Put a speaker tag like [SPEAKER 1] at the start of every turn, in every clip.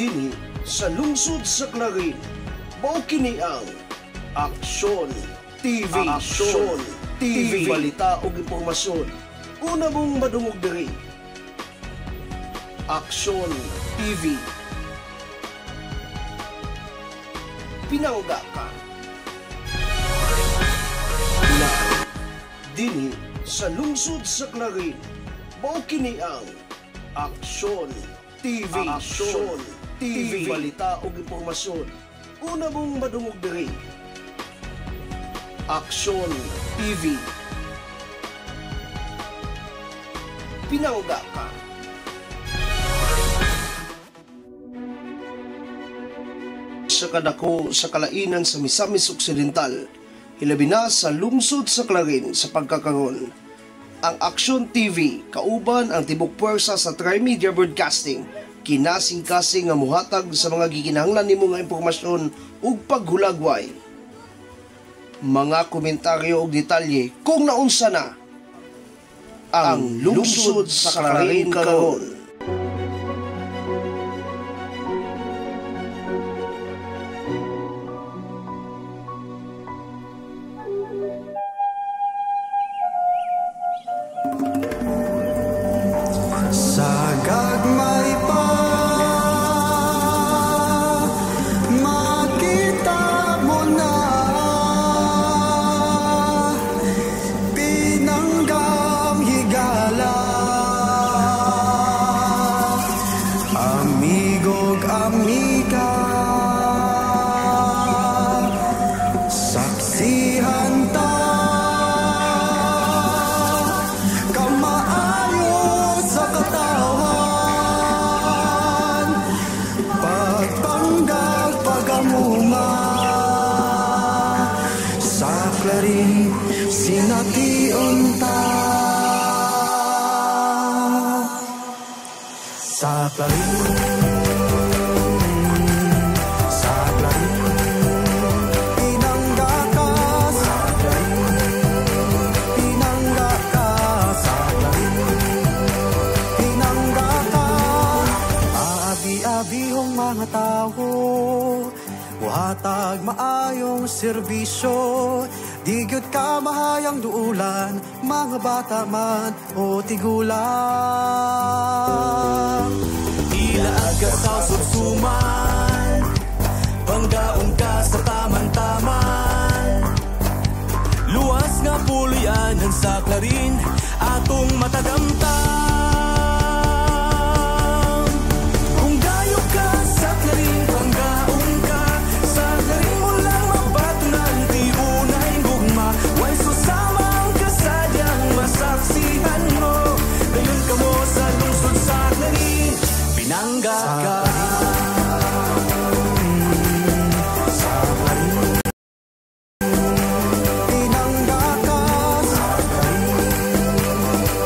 [SPEAKER 1] Dinhi sa lungsod sa Clarin, mao kini ang Aksyon TV. Aksyon TV, balita ug impormasyon. Una mong madungog diri. Aksyon TV. Pinangga ka. Dinhi sa lungsod sa Clarin, mao kini ang Aksyon TV. Aksyon TV, balita ug impormasyon. Una mong madungog diri. Aksyon TV. Pinangga ka. Sa kadako sa kalainan sa Misamis Occidental, hilabi na sa lungsod sa Clarin sa pagkakaroon, ang Aksyon TV kauban ang tibok puwersa sa Trimedia Broadcasting kinasing-kasing nga muhatag sa mga gikinahanglan nimo nga impormasyon ug paghulagway. Mga komentaryo ug detalye kung naunsa na ang lungsod sa Clarin karon.
[SPEAKER 2] Sa Clarin, sa Clarin, pinangga ka. Sa Clarin, pinangga ka. Sa Clarin, pinangga ka. Aabi-abihong mga tao, buhatag maayong serbisyo. Di gyud ka mahayang duulan, mga bata man o tigulang. Ilaag ka sa susuman, panggaon ka sa taman-taman. Luwas nga pulianan sa Clarin, atong matagamtan. Kung gayo ka sa Clarin, panggaon ka sa Clarin mo lang mabatunan. Di unay gugma, way susamang kasadyang masaksihan mo. Dayon ka mo sa lungsod sa Clarin, pinangga ka. Sa Clarin, pinangga ka. Sa Clarin,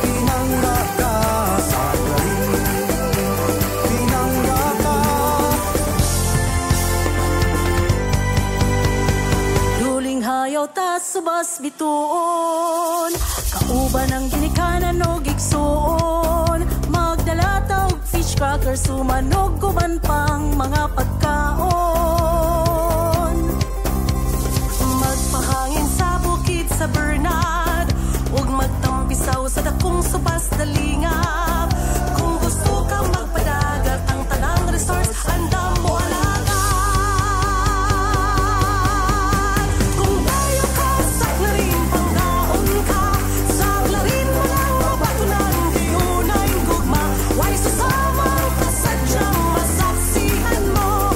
[SPEAKER 2] pinangga ka. Sa Clarin, pinangga ka.
[SPEAKER 3] Duling hayaw ta subas bituon, kauban ang ginikanan o gigsuon. Magdala ta og fish cracker, sumanog guban pang mga pagkaon. Magpahangin sa bukid sa Bernard, ug magtampisaw sa dakong subas dalingap. Kung gusto kang magpadagat, ang tanang resource andam mo alagaan. Kung dayo ka sa Clarin, panggaon ka. Sa Clarin mo lang mabatunan, di unay gugma. Way susamang kasadyang masaksihan mo.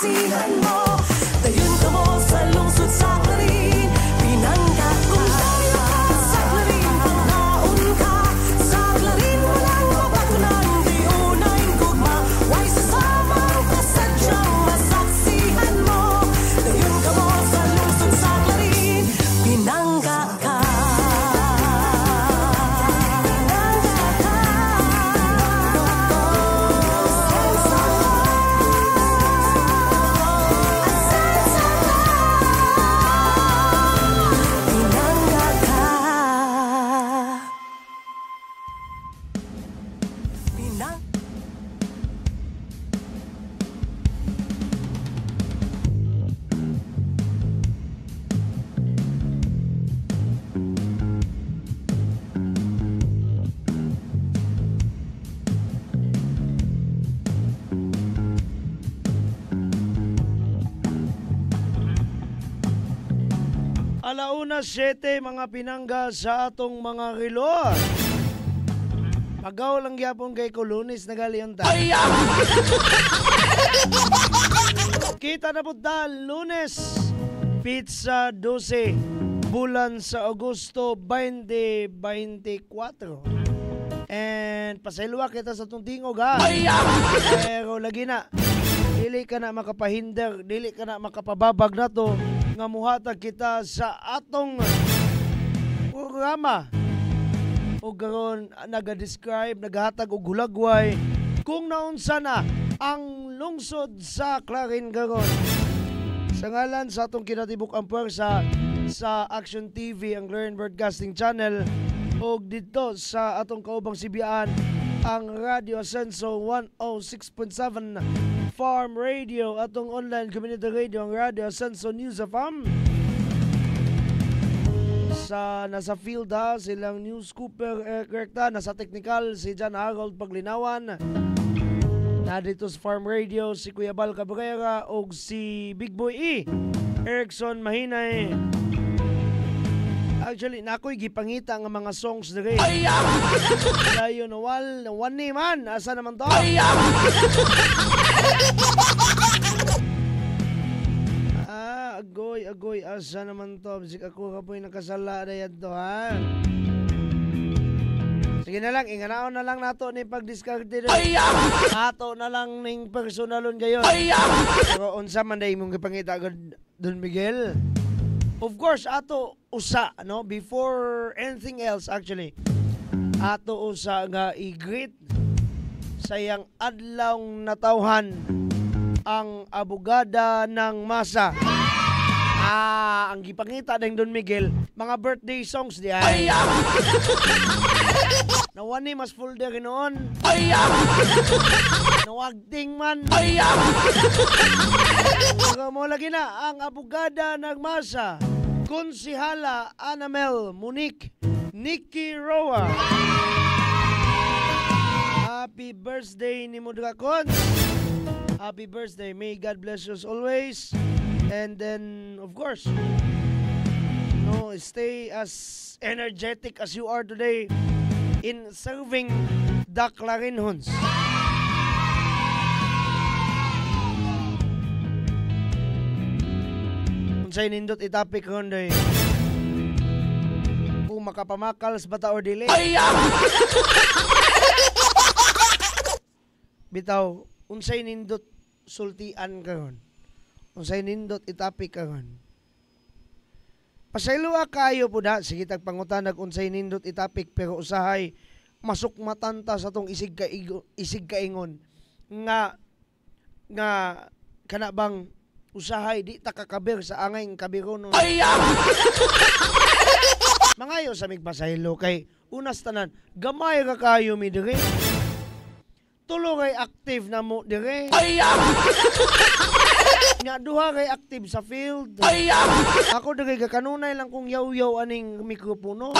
[SPEAKER 3] masaksihan mo. Dayon ka mo sa lungsod sa Clarin, pinangga kung tayo ka sa Clarin, panghaon ka sa Clarin, walang mapatunan, di unay gugma, way sasamang kasadyang masaksihan mo. Dayon ka mo sa lungsod sa Clarin, pinangga ka.
[SPEAKER 4] Alauna 7 mga pinangga sa atong mga relo. Pagaw lang gyapon kay Lunes na galiyon ta. Kita na punta Lunes, pizza 12, bulan sa Agosto 2024. And pasayloa kita sa tong tingog ha. Pero lagi na, dili ka na makapahinder, dili ka na makapababag na to nga muhatag kita sa atong programa. O garon naga-describe, naghatag og hulagway kung naunsa na ang lungsod sa Clarin garon. Sa ngalan sa atong kinatibuk ang puwersa sa Action TV, ang Clarin Broadcasting Channel, o dito sa atong kaubang sibiyaan, ang Radio Ascenso 106.7 Farm Radio, atong online community radio, ang Radio Ascenso News FM. Nasa field ha, silang News Cooper Eric Recta, nasa technical si John Harold Paglinawan, na dito sa Farm Radio si Kuya Bal Cabrera o si Big Boy E Erickson Mahinay. Actually, nako'y gipangita nga mga songs dire. Layo na one ni man. Asa naman to? Agoy, asa naman to? Bisik ako kapoy nakasala na yan to, ha? Sige na lang, inganaon na lang nato ni pag-discard dito. Nato na lang ning personalon gayon. Pero unsa man day mong gipangita Don Miguel? Of course, ato usa, no? Before anything else, actually, ato usa nga i-greet sayang adlaw natawhan ang abogada ng masa. Ang gipangita ng Don Miguel, mga birthday songs di ay. Nawani mas folder noon. Nawagting man. Pero mo lagi na ang abogada ng masa, Konsihala Anamel Monique Nikki Roa. Happy birthday ni Mudrakon. Happy birthday. May God bless you always. And then, of course, no, stay as energetic as you are today in serving the Clarinhons. Unsay nindot itapik ron day. Kung makapamakals bata or dili. Bitaw, unsay nindot sultian karon. Unsay nindot itapik karon. Pasayloa kayo po da, sige tagpangutanag unsay nindot itapik, pero usahay masukmatanta sa tong isig kaingon nga kana bang usahay di ta kakabir sa angay kabiron. Mangayo sa migpasaylo kay unas tanan gamay ra kayo mi dire. Tulo kay active na mo dire. Nga duha kay active sa field. Ako dagay kanunay lang kung yaw-yaw aning mikropono.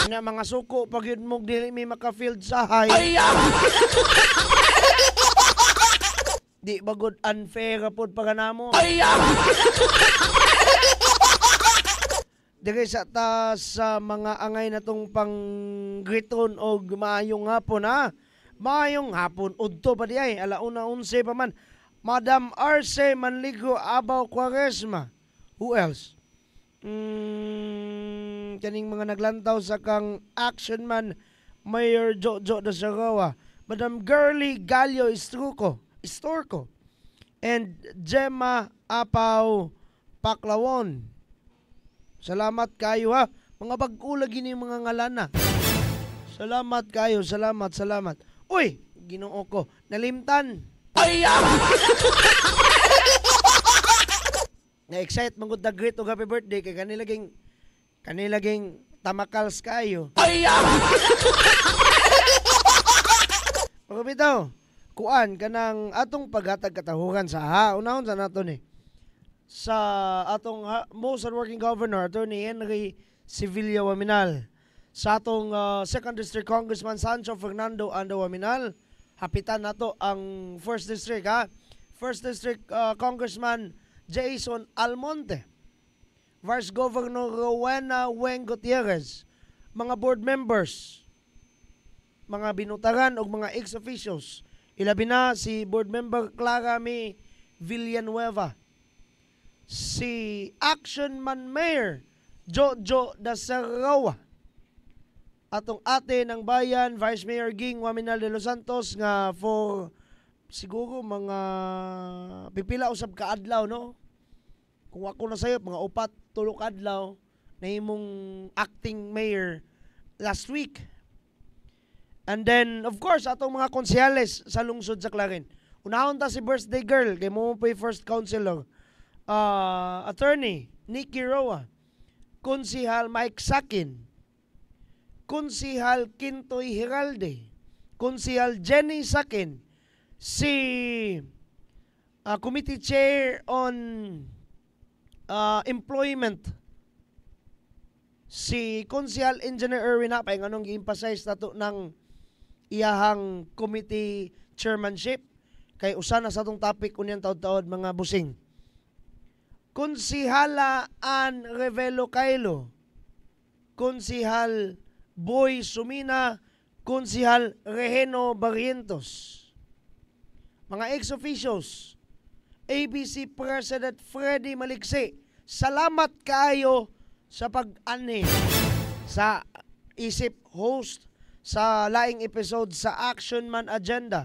[SPEAKER 4] Nga mga suko pag yun mo dili may maka-field sahay. Di bagod unfair pod paganamo. Dagay sa sa mga angay na tong panggriton o maayong hapon ha. Maayong hapon udto pa di ay alauna 11 pa man. Madam Arce Manligo Abaw Quaresma. Who else? Kaning mga naglantaw sa kang action man Mayor Jojo da Sarawa. Madam Girly Gallo Istorco. And Gemma Apaw Paklawon. Salamat kayo ha. Mga bag-ulag ini mga ngalana. Salamat kayo, salamat. Uy, Ginoo ko, nalimtan. Na-excite mangud na great og happy birthday kay kanilaging tamakals kayo. Pagkabitaw, kuan kanang atong paghatag katahuran sa unahon sa nato ni. Sa atong most hardworking governor, Attorney Henry Sevilla Waminal. Sa atong 2nd District Congressman Sancho Fernando Ando Waminal. Hapitan nato ang 1st District ha. 1st District Congressman Jason Almonte. Vice Governor Rowena Weng Gutierrez. Mga board members, mga binutaran o mga ex-officials. Ilabi na si board member Clara May Villanueva. Si Action Man Mayor Jojo da Sarawa. Atong ate ng bayan, Vice Mayor Ging Waminal de Los Santos nga for siguro mga pipila usab ka adlaw no. Kung ako na sayo mga 4-3 adlaw na imong acting mayor last week. And then of course atong mga konsyales sa lungsod sa Clarin. Unahon ta si birthday girl kay mo pa first councilor. Attorney Nikki Roa, Konsihal Mike Sakin, Konsihal Kintoy Hiralde, Konsihal Jenny Sakin, si Committee Chair on Employment, si Konsihal Engineer Erwin Apay, anong i-emphasize nato ng iyahang committee chairmanship, kay usana sa itong topic unyang taod-taod mga busing. Konsihala Ann Revelo Kailo, Konsihal Boy Sumina, Konsihal Reheno Barrientos, mga ex-officials, ABC President Freddy Maligse, salamat kayo sa pag-anhi sa isip host sa laing episode sa Action Man Agenda.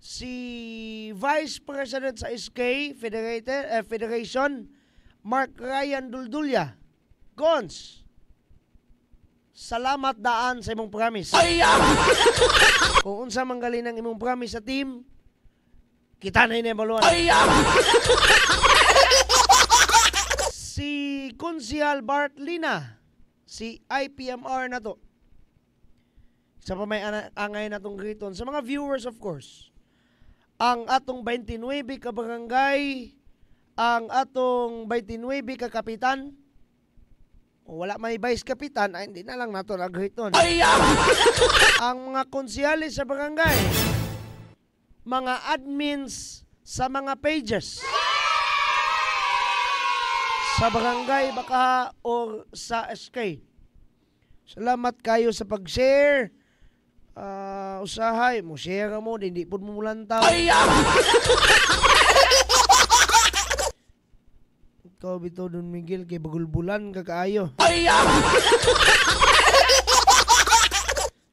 [SPEAKER 4] Si Vice President sa SK Federation, Mark Ryan Duldulya, Gons, salamat daan sa imong promise. Kung unsa manggalin ang imong promise sa team, kita na inebaluan. Si Konsihal Bart Lina, si IPMR na to. Sa pa may angay na tong griton. Sa mga viewers of course, ang atong 29 ka barangay, ang atong 29 ka kapitan, wala may vice kapitan, ay hindi na lang nato nagriton. Ang mga konsyales sa barangay, mga admins sa mga pages, sa barangay baka o sa SK. Salamat kayo sa pag-share. Usahay mo, share mo, hindi po mo mulantaw. Ikaw bito Don Miguel, kay bagulbulan kakaayo.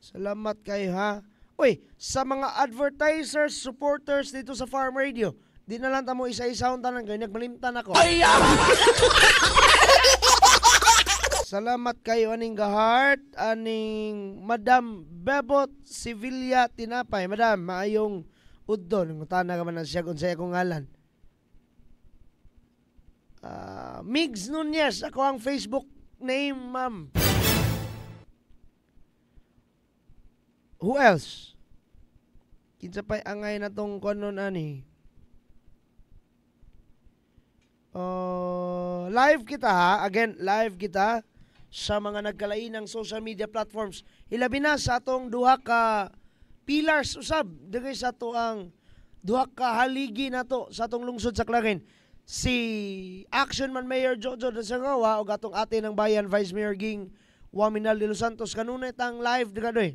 [SPEAKER 4] Salamat kayo ha. Uy, sa mga advertisers, supporters dito sa Farm Radio, di na lang tamo isa-isahon tanan kayo, nagmalimtan ako. Salamat kayo aning gahart, aning Madam Bebot Sevilla Tinapay. Madam, maayong udon. Ngutana ka man na siya kung sa'yo kong ngalan. Migs Nunez, ako ang Facebook name, ma'am. Who else? Kinsa pa'y angay na tong konon ani. Live kita ha. Again, live kita sa mga nagkalainang social media platforms. Hilabi na sa atong duha ka pillars usab diri sa ato ang duha ka haligi nato sa atong lungsod sa Clarin. Si Action Man Mayor Jojo da Sarawa o atong ate ng bayan Vice Mayor Ging Waminal de Los Santos kanunay tang live dira doy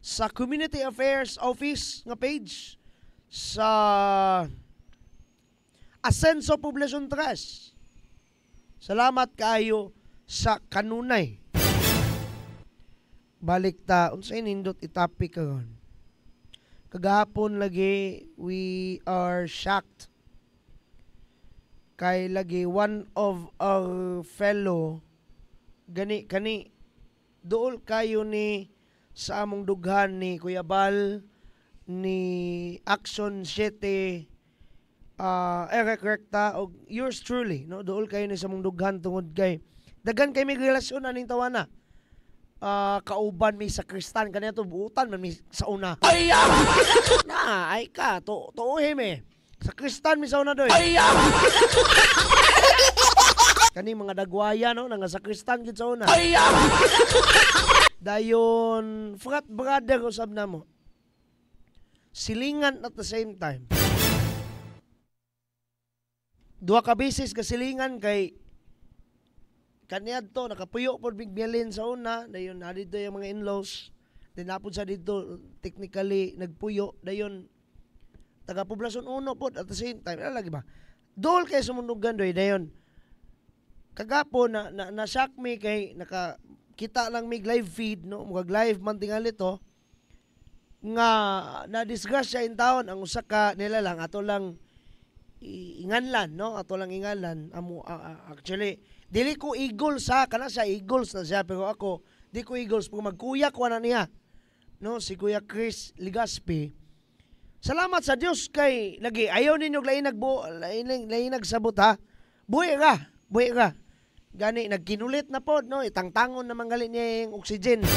[SPEAKER 4] sa Community Affairs Office nga page sa Ascenso Poblacion Trust. Salamat kaayo sa kanunay. Balik ta, unsay nindot itapik karon. Kagahapon lagi, we are shocked. Kay lagi, one of our fellow, kani, dool kayo ni sa among dughan ni Kuya Bal, ni Action 7, Eric Recta, o yours truly, no? Dool kayo ni sa among dughan tungod kay dagan kay may relasyon aning tawana. Kauban mi sa Kristan kaniya to buutan man mi sa una. Na ay ka tuuhi mi. Sa Kristan mi sa una doy. Kani mga dagwaya no nga sa Kristan gid sa una. Dayon frat brother usab namo. Silingan at the same time. Duha ka beses ka silingan kay kaniadto nakapuyo pod big bialin sa una, dayon na dito yung mga in-laws, then napod sa dito technically nagpuyo, dayon taga Poblacion 1 pod at the same time lagi ba dol kay sumundugan doy dayon kagapo na shock me kay nakakita lang mig live feed no mugag live man tingali to nga na disgrasya in town ang usa ka nila lang ato lang inganlan no ato lang inganlan amo actually dili ko Eagles ha, kana siya Eagles na siya, pero ako, di ko Eagles, pag magkuya ko na niya, no, si Kuya Chris Ligaspi. Salamat sa Dios kay, lagi, ayaw ninyo lain nagsabot ha, buhi ka. Gani, nagkinulit na po, no, itangtangon na manggali niya yung oxygen.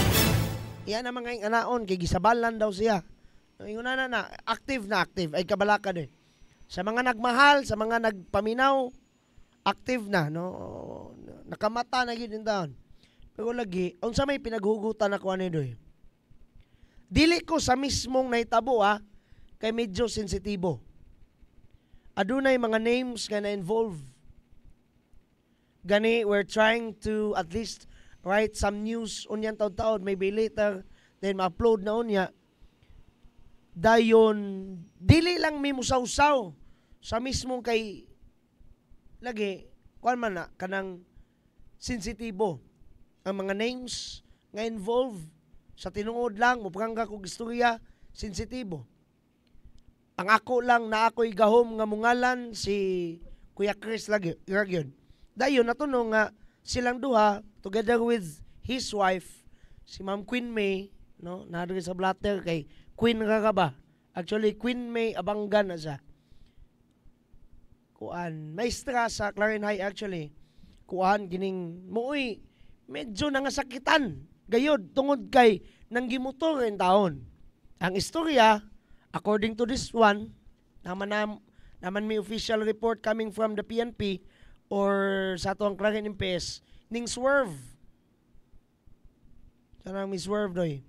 [SPEAKER 4] Iyan naman ngayong anaon, kay gisabalan daw siya. Yung na, active, ay kabalaka doy. Sa mga nagmahal, sa mga nagpaminaw, active na, no? Nakamata na yun taon. Pero lagi, unsa may pinaghugutan ako ano doy. Dili ko sa mismong nahitabo kay medyo sensitibo. Adunay mga names nga na-involve. Gani, we're trying to at least write some news unyan taon-taon, maybe later, then ma-upload na unya. Dayon, dili lang may musaw-saw sa mismong kay lagi, kuan man na, kanang sensitibo. Ang mga names nga involved sa tinuod lang, muprangga kong istorya, sensitibo. Ang ako lang na ako'y gahom nga mungalan si Kuya Chris lagi, yun. Dayon, natunong nga silang duha, together with his wife, si Ma'am Queen May, no, nadiri sa blatter kay Queen Ragaba. Actually, Queen May Abanggan na siya. Kuan, maestra sa Clarion High actually. Kuan, gining, muuy, medyo nangasakitan. Gayod, tungod kay, nang gimotor rin taon. Ang istorya, according to this one, naman may official report coming from the PNP or sa ito ang Clarion MPS, ning swerve. Sana may swerve doy.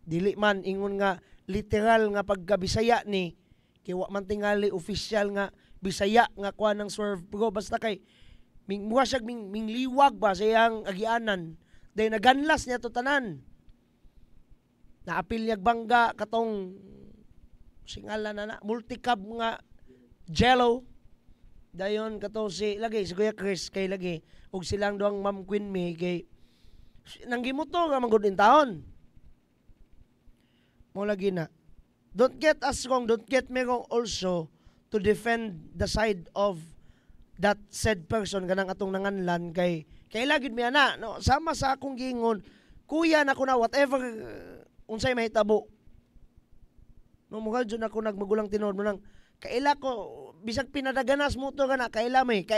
[SPEAKER 4] Dili man, ingon nga, literal nga pagkabisaya ni, kay wa man tingali official nga Bisaya nga kuha ng swerve pero basta kay ming liwag ba sa iyang agianan dahil naganlas niya to tanan naapil niya bangga katong singala na multicab nga jello dayon kato si Kuya Chris kay lagi ug silang duang Ma'am Queen May kay nanggimuto nga manggod in taon mo lagi na. Don't get us wrong, don't get me wrong also to defend the side of that said person kanang atong nanganlan kay lagid mi ana no sama sa akong giingon kuya na ko na whatever unsay mahitabo no mugad jud ako nagmagulang tinod mo nang kaila ko bisag pinadaganas mo to kana kaila mi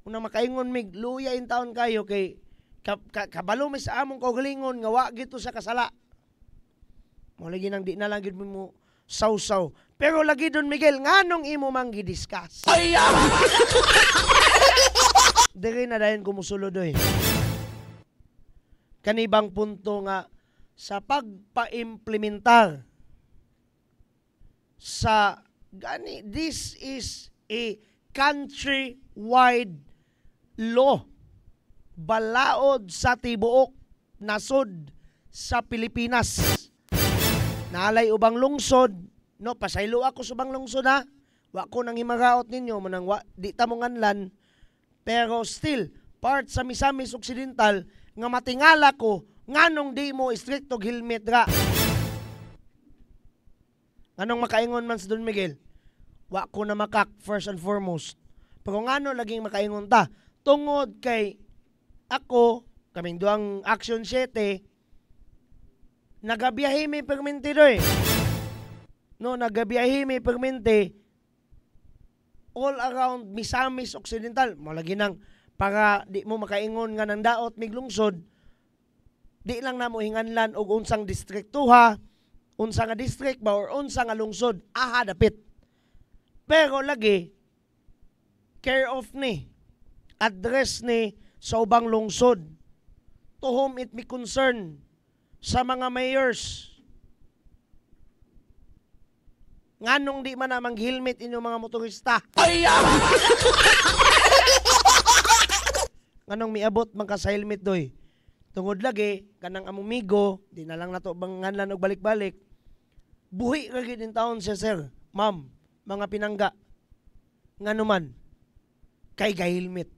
[SPEAKER 4] una makaingon mig luya in taon kayo kay kabalo mi sa among kaugalingon nga wa gito sa kasala mo lagi nang di na lang gid mo sausaw. Pero lagi doon, Miguel, nganong imo mang gidiscuss? Diri na dayon kumusulo doy. Kanibang punto nga sa pagpa-implementar sa gani, this is a country-wide law. Balaod sa tibuok nasod sa Pilipinas. Naalay ubang lungsod, no, pasaylo ako sa ubang lungsod ha. Wa ko nang himagaot ninyo, manang di ta mo nganlan, pero still, part sa Misamis Occidental, nga matingala ko, nganong di mo stricto helmet ra. Anong makaingon man sa Don Miguel? Wa ko na makak, first and foremost. Pero ngano laging makaingon ta? Tungod kay ako, kaming duang Action 7, nagabiyahe may permente do eh. No, nagabiyahe may permente all around Misamis Occidental. Malagi nang para di mo makaingon nga ng daot miglungsod, di lang na mo hinganlan og unsang distriktuha, unsa nga district ba or unsa nga lungsod, aha dapit. Pero lagi care of ni, address ni sa ubang lungsod, to whom it may concern, sa mga mayors. Nganong di man na mag-helmet inyong mga motorista? Nganong miabot man ka sa helmet doy? Tungod lagi, kanang amumigo, di na lang nato bang nganlan og balik-balik. Buhi ra gid in taon siya, sir, ma'am, mga pinangga. Ngano man, kay ga-helmet.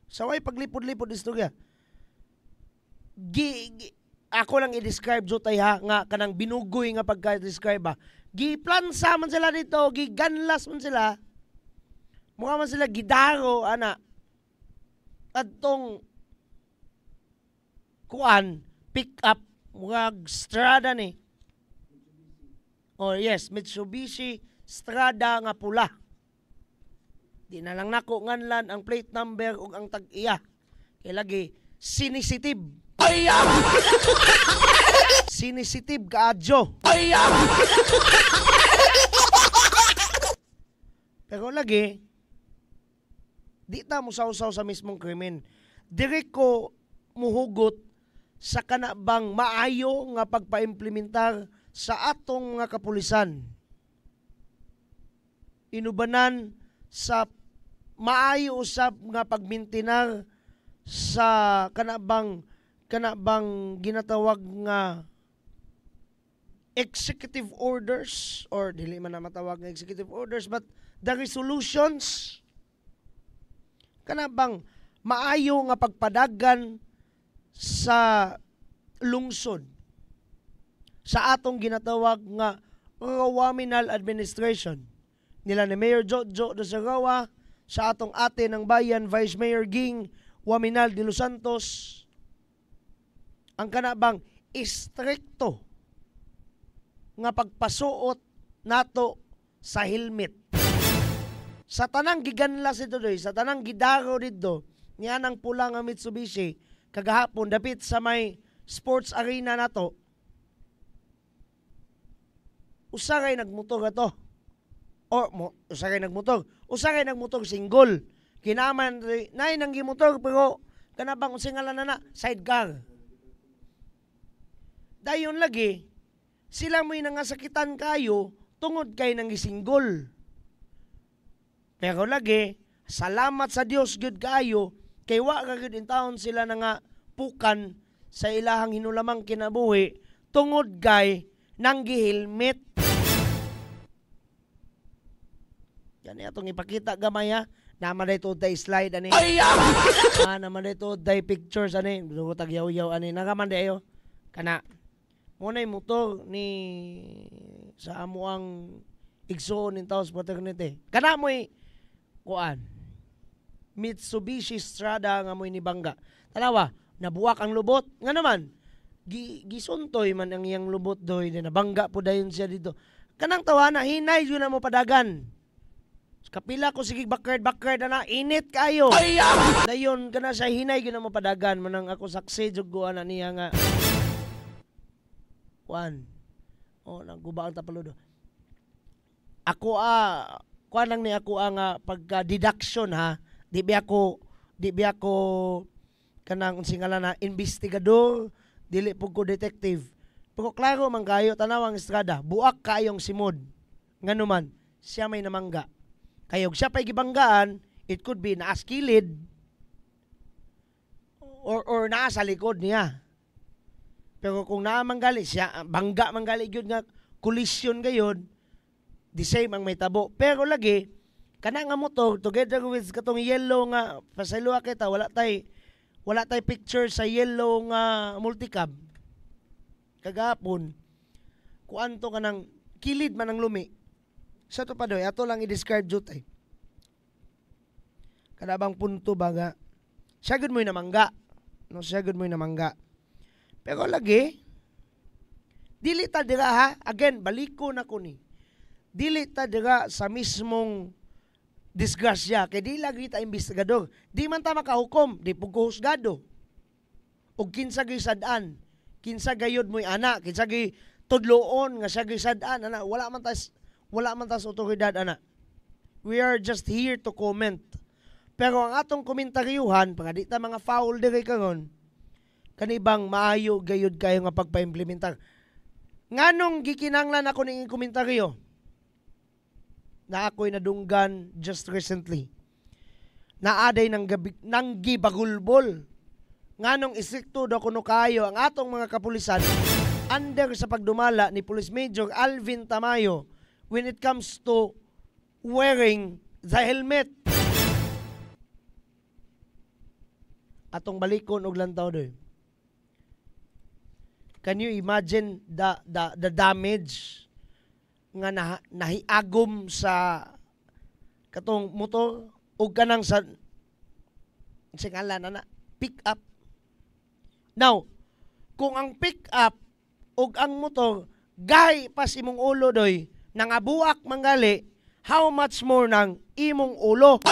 [SPEAKER 4] Saway paglipod-lipod istorya. Ako lang i-describe jotay ha, nga kanang binugoy nga pagka-describe ha. Giplansa man sila dito, giganlas man sila. Mukha man sila gidaro, ana. At tong kuan, pick up, murag Strada ni. Oh yes, Mitsubishi Strada nga pula. Di na lang nako nganlan ang plate number ug ang tag-iya. Kay lagi sinisitib. Sinisitib kaadyo. Pero lagi di ta mo sausaw sa mismong krimen. Diri ko muhugot sa kanabang maayo nga pagpaimplementar sa atong mga kapulisan. Inubanan sa maayo usab nga pagmintinar sa kanabang ginatawag nga executive orders, or dili man na matawag nga executive orders, but the resolutions, kanabang maayo nga pagpadagan sa lungsod sa atong ginatawag nga Rawaminal Administration nila ni Mayor Jojo de Sarawa, sa atong ate ng bayan Vice Mayor Ging Waminal de Los Santos, ang kanabang istrikto nga pagpasuot nato sa helmet. Sa tanang giganlas ito doy, sa tanang gidaro dito, niya nang pula nga Mitsubishi, kagahapon dapit sa may sports arena nato, usaray nagmotor ato. O usaray nagmotor single. Kinaman nay nang gimotor pero kanabang usingalan na sidecar. Dayon lagi sila mo'y nangasakitan kayo tungod kay nang gisinggol. Pero lagi salamat sa Dios gud kayo kay wa ra gud in taon sila nga pukan sa ilahang hinulamang kinabuhi tungod kay nang gihilmet. Yan atong ipakita gamay ha. Naman na ito day slide ani. Naman na ito day pictures ani. Dugo tagyaw-yaw ani. Nakaman di ayo. Kana. Muna yung motor ni sa amuang igsoon in Taos Fraternity. Kana mo'y kuan. Mitsubishi Strada nga mo'y nibangga. Tanawa, nabuwak ang lubot. Nga naman, gisuntoy man ang iyang lubot doy. Nabangga po dayon siya dito. Kanang tawana, hinay yun na mo padagan. Kapila ko sige bakard na init kayo. Dayon kana sa hinay gyud na mo padagan manang ako saksi jud go ana niya nga. Kuan. Nagguba ang tapaludo. Ako kuan lang ni ako nga pagka deduction ha. Di biya ko kanang singala na investigador, dili pug ko detective. Pero klaro man kayo tanawang Estrada, buak kayong simod. Ngano man, siya may namangga. Kayog siya pa'y gibanggaan, it could be naas kilid or naas sa likod niya. Pero kung naamanggali siya, bangga manggali gyud nga collision gayon, the same ang may tabo. Pero lagi kana nga motor together with katong yellow nga pasayloa kita wala tay picture sa yellow nga multicab. Kagapon kuanto kanang kilid man ang lumi. Sa to pa doy ato lang i-describe jud ay. Kada bang punto baga. Siya gud mo'y namangga. No, siya gud mo'y namangga. Pero lagi, dili ta dira ha, again, baliko na ko ni. Dili ta dira sa mismong disgrasya, kay di lagi ta investigador. Di man ta makahukom, di pagkuhusgado. O kinsa gay sad-an, kinsa gayod mo'y ana, kinsa gay tudloon nga siya gay sad-an, ana, wala man ta sa otoridad, ana. We are just here to comment. Pero ang atong komentaryuhan, pag di ta mga foul diri karon, kanibang maayo gayud kayo nga pagpaimplementar. Nganong gikinanglan ako ning komentaryo na ako'y nadunggan just recently. Naaday ng gibagulbol. Nganong istrikto daw kuno kayo ang atong mga kapulisan under sa pagdumala ni Police Major Alvin Tamayo when it comes to wearing the helmet. Atong balikon og lantaw doy. Can you imagine the damage nga nahiagom sa katong motor o kanang sa singalan na pick up. Now, kung ang pick up o ang motor gahi pa sa imong ulo doy nangabuak manggali, how much more nang imong ulo?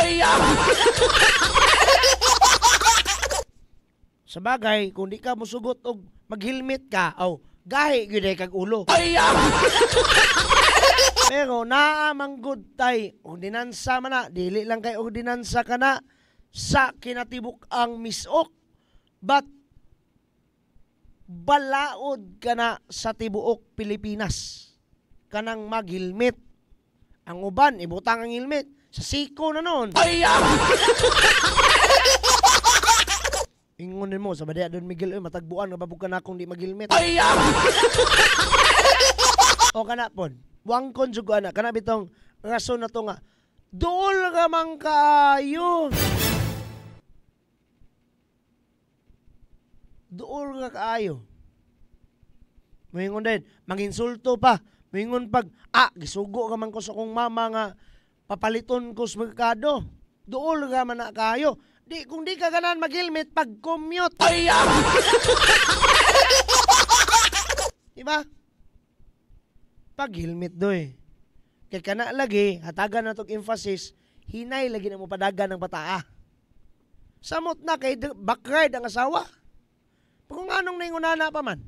[SPEAKER 4] Sa bagay, kung di ka musugot og mag-helmet ka, gahi gyud kag ulo. Pero naamanggod tay ordinansa man na, dili lang kay ordinansa kana sa kinatibuk ang misok, but balaod kana sa tibuok Pilipinas kanang mag-helmet. Ang uban ibutang ang helmet sa siko na noon. Ingunin mo, sa badya doon Miguel, matagbuan, nababukan akong di mag-helmet. O kana pon, wangkon juga na, kana bitong rason na to nga, dool ka mang kaayo. Dool ka kaayo. Mayingon din, manginsulto pa. Mayingon pag, gisugo ka man ko sa kong mama nga, papaliton ko sa merkado. Dool ka man na kaayo. Kung di ka ganan mag-helmet pag commute. Diba? Pag helmet doy. Kaya kana lagi, hatagan na itong emphasis, hinay lagi na mo padagan ng bataa. Samot na kay backride ang asawa. Kung anong naingunana pa man.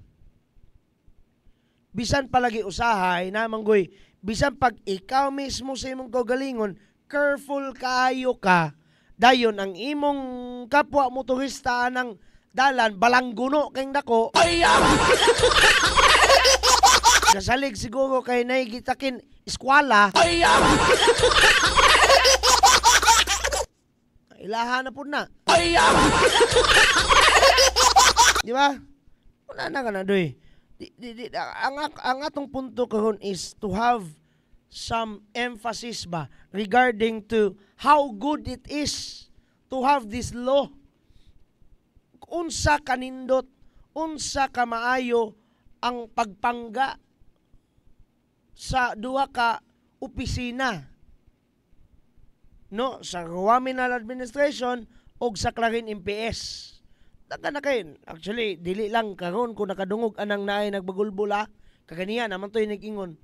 [SPEAKER 4] Bisan palagi usahay, namanggoy, bisan pag ikaw mismo sa imong kaugalingon, careful kayo ka, dayon ang imong kapwa motorista ng dalan balangguno kayong dako. Kasalig siguro kay naigitakin eskwela. Ilahan na po na. Di ba? Wala na ka na doy. Ang atong punto karon is to have some emphasis ba regarding to how good it is to have this law. Unsa kanindot, unsa ka maayo ang pagpangga sa duha ka opisina, no, sa Criminal Administration o sa Clarin MPS. Taka na kayo. Actually, dili lang karon kung nakadungog anang naay nagbagulbula, kaganiya naman to'y nag-ingon.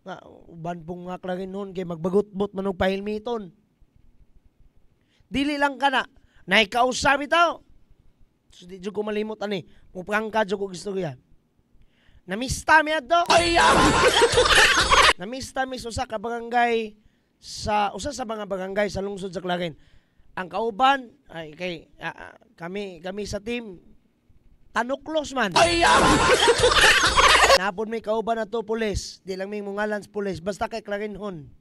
[SPEAKER 4] Nga, uban pong nga Clarin noon kay magbagot-bot manog pahilmiton. Dili lang ka na, naikausap ito. So, di ko malimot ani. Mupang ka dyan ko istorya. Namista mi ato. Namista mi usa ka barangay sa usa sa mga barangay sa lungsod sa Clarin. Ang kauban ay kay kami sa team tanuklos man. Napon may kauban na to pulis. Di lang may mungalan sa pulis. Basta kay Clarinhon.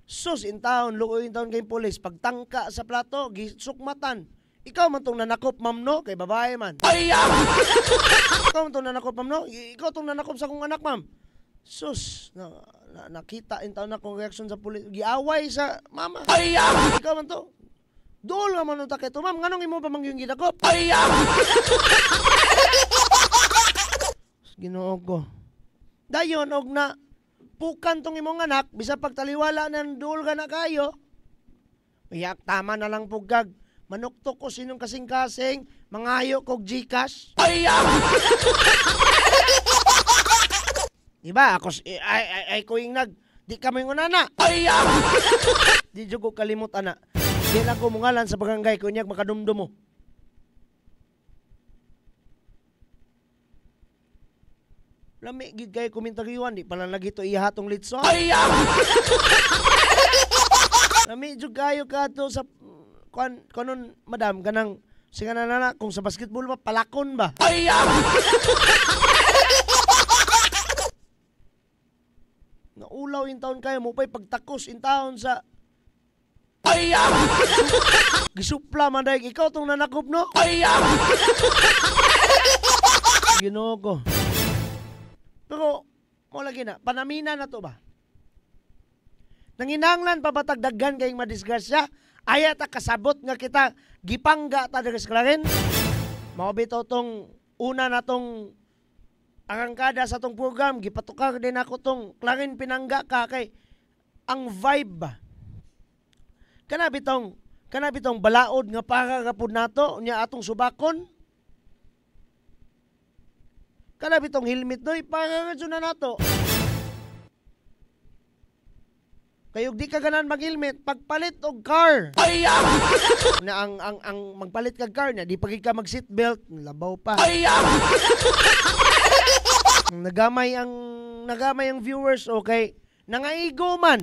[SPEAKER 4] Sus in town, luoy in town kay pulis. Pagtangka sa plato, gisukmatan. Ikaw man tong nanakop, ma'am, no? Kay babae man. Ikaw man tong nanakop, ma'am, no? Ikaw tong nanakop sa kong anak, ma'am. Sus, nakita in taon na kong reaksyon sa pulis. Giaway sa mama. Ikaw man to. Dool nga man nung takito, ma'am. Nganong imo pa mang yung ginakop? Ginoo ko. Dayon, og na pukan tong imong anak, bisa pagtaliwala ng dool ka na kayo. Iyak, tama na lang pugkag. Manuktok ko sinong kasing-kasing, mangayo kog Gcash. Diba? Ako, ay kuing di kami ngunana. Di dyo ko kalimut, ana. Di lang ko mungalan sa barangay ko niyak makadumdum mo. Lami, gid kayo komentaryoan, di pala lagi to ihatong litso. Lami, dyo kayo ka to sa, kanon, madam, ganang, singa na kung sa basketball ba, palakon ba? Naulaw in taon kayo mo pa'y pagtakos in taon sa gisupla man dahil ikaw tong nanakop, no? Ginoo ko. Pero mo lagi na panamina na to ba? Nanginanglan pa batagdaggan kayong madisgrasya? Aya ta kasabot nga kita gipangga ta diri sa Clarin? Mao bitaw tong una na tong arangkada sa tong program, gipatukar din ako tong Clarin pinangga ka kay ang vibe ba. Kana bitong balaod nga para kapud nato nya atong subakon. Kana bitong helmet doy para ra na nato. Kayog di ka ganan mag-helmet pagpalit og car. Na ang magpalit kag car na di pagid ka mag seatbelt, labaw pa. Nagamay ang viewers, okay? Nangaigo man.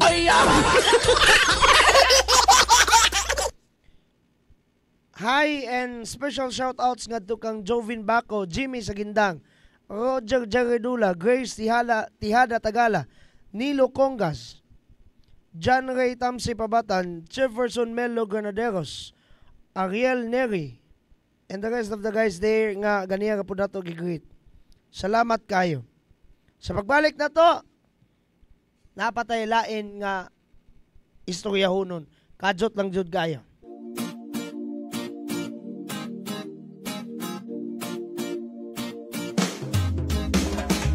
[SPEAKER 4] Hi and special shoutouts ngadto kang Jovin Baco, Jimmy Sagindang, Roger Jaredula, Grace Tihada Tagala, Nilo Congas, John Ray Tamsi Pabatan, Jefferson Melo Granaderos, Ariel Neri, and the rest of the guys there nga ganiya kapud nato gigreet. Salamat kayo. Sa pagbalik na to, napatay lain nga istoryahonon. Kajot lang jud kayo.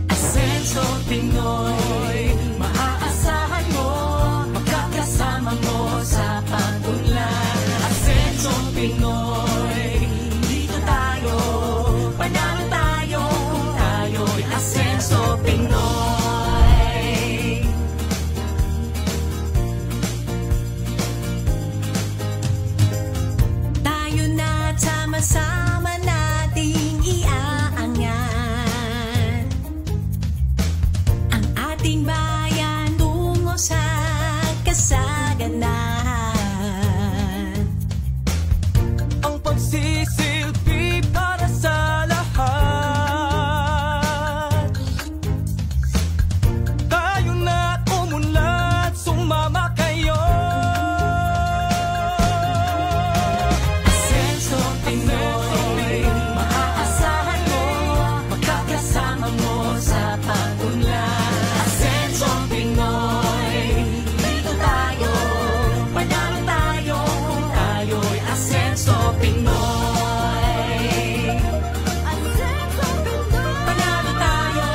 [SPEAKER 2] Asenso Pinoy, maaasahan mo, magkakasama mo sa pag-unlad. Asenso Pinoy, dito tayo, panalo tayo, kung tayo'y Asenso Pinoy. Tayo na sama-sama nating iaangat ang ating bayan tungo sa kasaganahan. Ang pagsisilbi para sa lahat. Tayo na umunlad, sumama kayo. Asenso Pinoy, maaasahan mo, magkakasama mo sa pag-unlad. Asenso Pinoy, dito tayo, panalo tayo, kung tayo'y Asenso Pinoy. Asenso Pinoy, panalo tayo,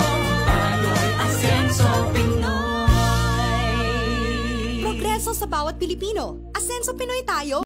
[SPEAKER 2] tayo'y Asenso Pinoy.
[SPEAKER 5] Progreso sa bawat Pilipino. Asenso Pinoy tayo.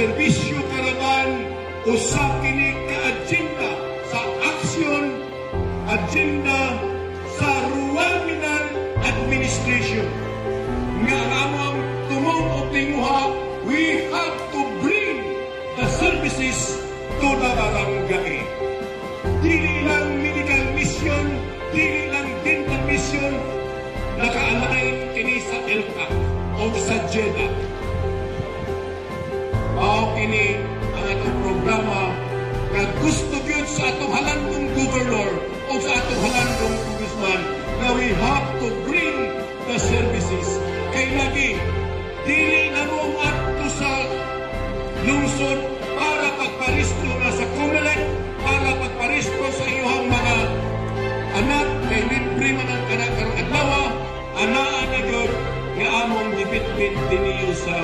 [SPEAKER 6] serbisyo karaban usab kini ka agenda sa aksyon agenda sa Rural Administration nga among tumong og tinguha, we have to bring the services to the barangay. Dili lang medical mission, dili lang dental mission, nakaalay kini sa ELCA o sa JEDA. Mao kini ang atong programa nga gusto gyud sa atong halandong governor o sa atong halandong congressman na we have to bring the services. Kay lagi, dili na mo ato sa lungsod para pagparisto na sa COMELEC, para pagparisto sa iyong mga anak, kay libre man ang anak karong adlaw, anaan na yun, nga among dibit-bit diniyo sa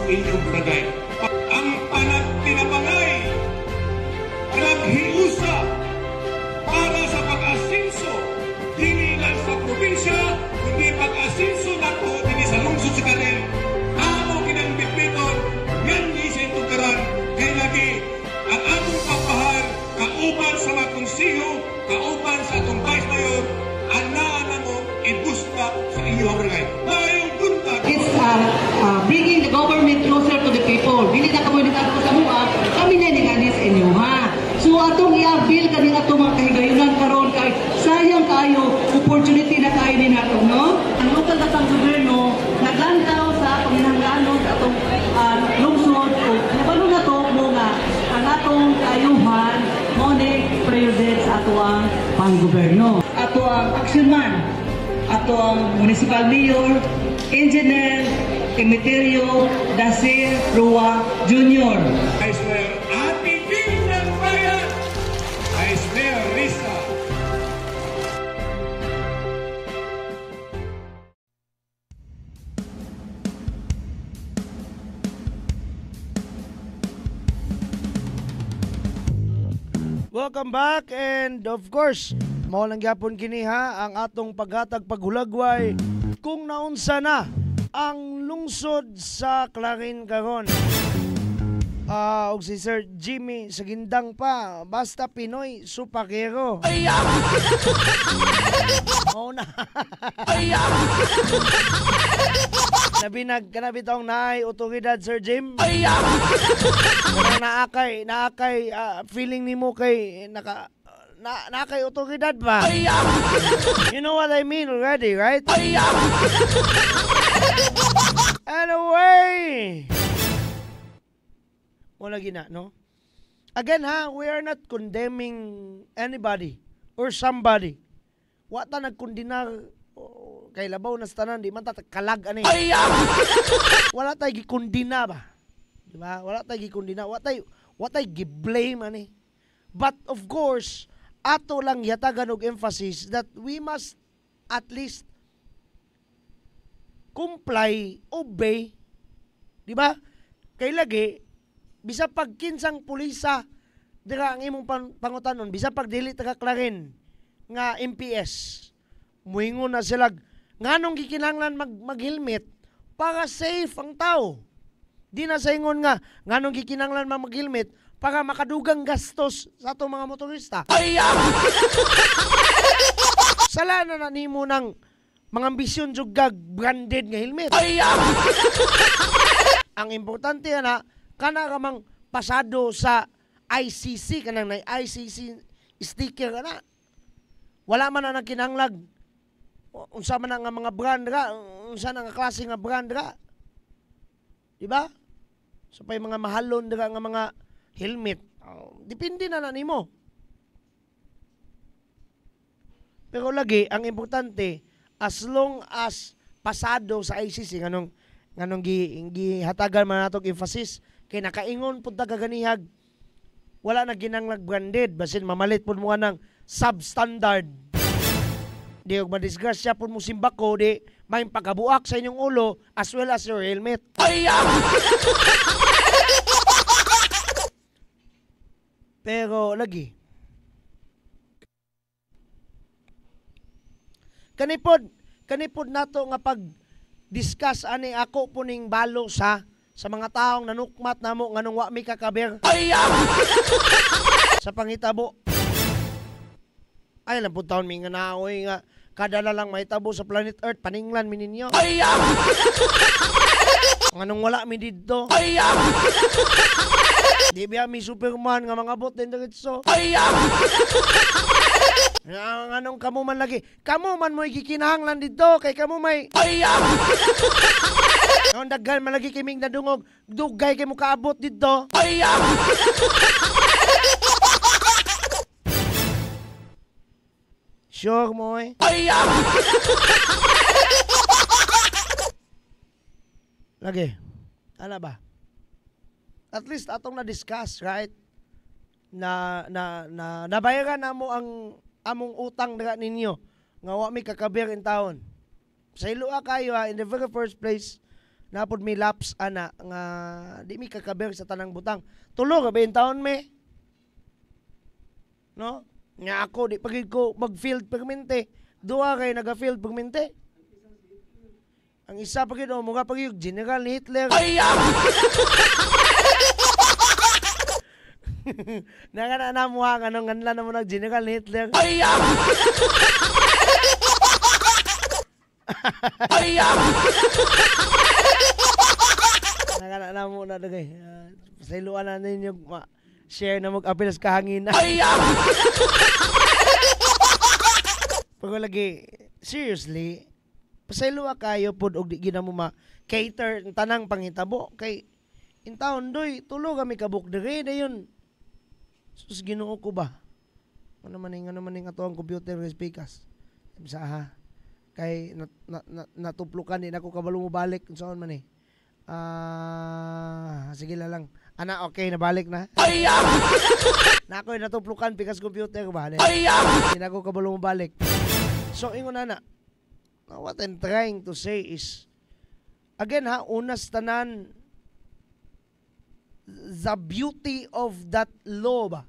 [SPEAKER 6] inyong bagay. Ang pinapangay, naghiusa para sa pag-asinso, dili lang sa probinsya, kundi pag-asinso na po dili sa lungsod sa kanil. Amo kinang bitbiton, yan isang tukaran, kay lagi, ang among papahal, kauban sa mga konsiyo, kauban sa atong vice mayor, anaan na mo, ibusta sa inyong barangay. Mayong buntag!
[SPEAKER 7] It's bringing the government closer to the people. Dili na kamo dito sa mua, kami na ni sa inyo ha. So atong i-avail kani atong mga kahigayunan karon kay sayang kayo opportunity na kayo ni nato no. Ang local gatang gobyerno naglantaw sa panginahanglanon sa atong lungsod o nabalo na to mo nga ang atong kaayuhan mo ni prioridad sa ato ang panggobyerno. Ato ang action man, ato ang municipal mayor, engineer Emeterio Dacer Rua Jr.
[SPEAKER 6] Vice Mayor Ate Ding ng Bayan, Vice Mayor Risa.
[SPEAKER 4] Welcome back, and of course, mao lang gyapon kini ha ang atong paghatag paghulagway kung naunsa na ang lungsod sa Clarin karon. Og si Sir Jimmy sa gindang pa, basta Pinoy supakero. Mao na. Nabinag kana bitong naay otoridad Sir Jim. Naakay feeling nimo kay nakay otoridad ba? You know what I mean already, right? Anyway, wala gina, no? Again ha, we are not condemning anybody or somebody. Wata nagkondina kay labaw na sa tanan, di man kalag ani. Wala tay gikondina ba? Di ba? Wala tay gikondina, watay gi-blame ani. But of course, ato lang yatagan og emphasis that we must at least comply, obey. Di ba? Kay lagi, bisa pag kinsang pulisa, dira ang imong pangutanon, bisa pag dili taga Clarin nga MPS, muingon na sila, nganong gikinanglan mag-helmet para safe ang tao. Di na sa ingon nga, nganong gikinanglan mag-helmet para makadugang gastos sa atong mga motorista. Sala na nimo ng mga ambisyon jugag branded nga helmet. Ang importante na kana kamang pasado sa ICC kanang nay ICC sticker kana. Wala man na kinanglag. Unsa man nga mga brand ra, unsa na nga klase nga brand ra. Di ba? So pay mga mahalon dira nga mga helmet. Depende na nimo. Pero lagi ang importante, as long as pasado sa ICC nganong gihatagan man natong emphasis kay nakaingon pud ta kaganihag wala na ginanglag branded basin mamalit pud mo nang substandard. Di og madisgrasya pud mo simbako di may pagkabuak sa inyong ulo as well as your helmet. Pero lagi kanipod nato nga pag discuss ani ako puning balo sa sa mga taong nanukmat namo nganong wa mi kakaber sa pangitabo. Ay lang po taon mi nga naoy nga kadala lang mahitabo sa planet Earth paninglan mi ninyo. Nganong wala mi didto. Di biya mi Superman nga mga bot din diretso. Anong kamo man lagi? Kamo man mo gikinahanglan dito kay kamo may ang daghan man lagi kiming nadungog dugay kay mo kaabot dito. Sure mo eh. Lagi. Ano ba? At least atong na-discuss, right? Nabayaran na mo ang among utang dira ninyo nga wa mi kakabir in taon. Sa ilua kayo in the very first place napod mi laps ana nga di mi kakabir sa tanang butang. Tulo ka ba in taon me? No? Nga ako di pagid ko mag-field permente. Duha kay naga-field permente. Ang isa pagid o mga pagid General ni Hitler. Nangana na mo nga anong nganla na mo nag General ni Hitler. Nangana na mo na dagay. Sa iluan na ninyo share na mag-apil sa kahangin. Pero lagi, seriously, pasaylo kayo pod og di gina mo ma-cater tanang pangitabo kay in taon doy tulo kami kabuk dire dayon. Sus Ginoo ko ba? Ano man ning ato ang computer speakers. Bisa ha. Kay natuplukan din ako kabalo mo balik unsaon man eh. Sige lang. Ana okay nabalik na. Na ako natuplukan pikas computer ba? Hindi na ako kabalo mo balik. So ingon na. What I'm trying to say is, again ha, unas tanan, the beauty of that law ba?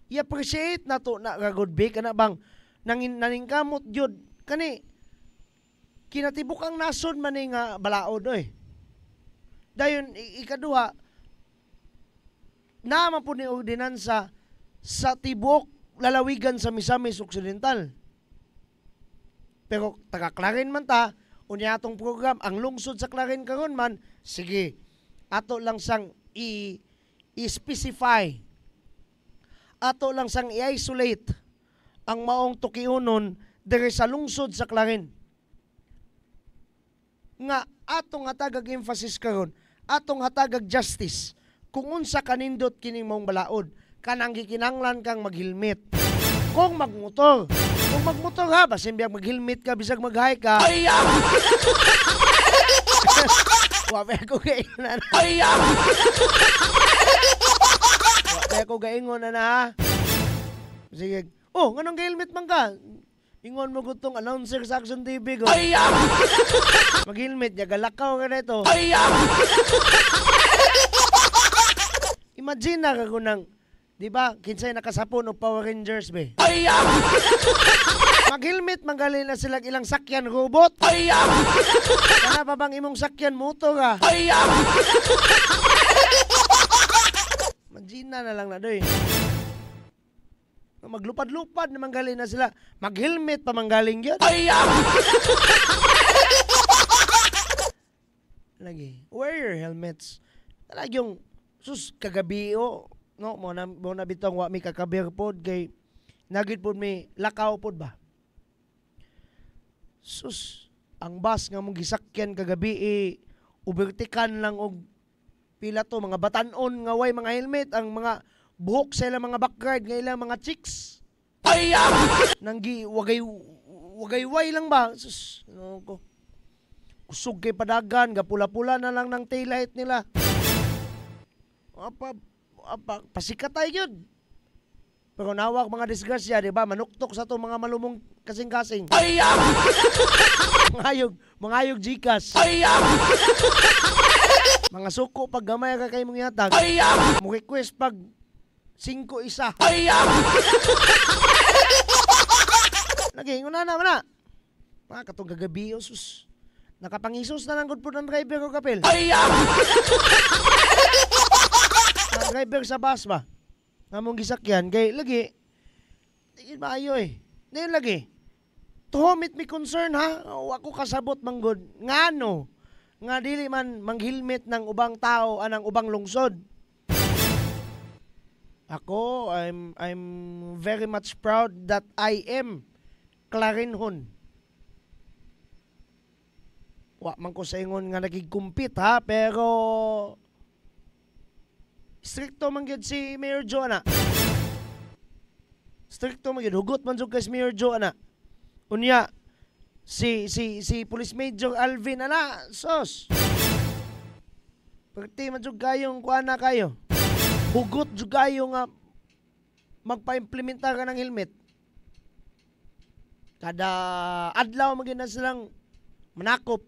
[SPEAKER 4] I-appreciate na to na good big, kana bang, naningkamot yun, kani, kinatibuk ang nason man nga balaod oy. Dayon, ikaduha, naman po ni ordinansa sa tibok lalawigan sa Misamis Occidental. Pero taga Clarin man ta, unya atong program, ang lungsod sa Clarin karon man, sige, ato lang sang i-specify, ato lang sang i-isolate ang maong tukiunon dere sa lungsod sa Clarin. Nga atong hatagag emphasis karon, atong hatagag justice, kung unsa kanindot kining maong balaod, kanang gikinanglan kang maghilmet. Kung magmotor ha, basin biyag mag-helmet ka, bisag mag-hike ka. Wape ako gaingon na. Wape ako gaingon na ha. Sige. Oh, nganong helmet man ka? Ingon mo gutong announcer sa Action TV ko. Mag-helmet niya, galakaw ka na ito. Imagine na ka kunang, di ba, kinsay nakasapon o Power Rangers be? Mag-helmet, manggalin na sila ilang sakyan robot. Kana pa bang imong sakyan motor ha? Magina na lang na doy. Maglupad-lupad na manggalin na sila. Mag-helmet pa manggaling yun. Lagi, wear your helmets. Talagang yung sus kagabi o no mo na bitong wa mi kakabir pod kay nagid pod mi lakaw pod ba. Sus, ang bus nga mong gisakyan kagabi ubertikan lang og pila to mga batanon nga way mga helmet, ang mga buhok sa ilang mga backyard nga ilang mga chicks. Nanggi wagay way lang ba. Sus, ano ko. Kusog kay padagan, gapula-pula na lang ng taillight nila. Pasikatay yun. Pero nawak mga disgrasya, di ba? Manuktok sa to mga malumong kasing-kasing. Mangayog Gcash. Mga suko pag gamay ka kay mong yatag. Mo request pag 5 isa. Naging una na. Mga katong gagabi, sus. Nakapangisos na lang gud po ng driver ko kapil. Ang driver sa bus ba? Nga mong gisakyan. Kay lagi, di maayo eh. Di lagi. To whom it may concern ha? Ako kasabot manggod. Nga no? Nga dili man manghilmet ng ubang tao anang ubang lungsod. Ako, I'm very much proud that I am Clarinhon. Wa man ko sa ingon nga nagig-compete ha, pero stricto man gyud si Mayor Joe ana. Stricto man gyud, hugot man jud kay si Mayor Joe ana. Unya si Police Major Alvin ana, sos. Perti man jud kayong kuana kayo. Hugot jud kayo nga magpa-implementar ka ng helmet. Kada adlaw magina silang manakop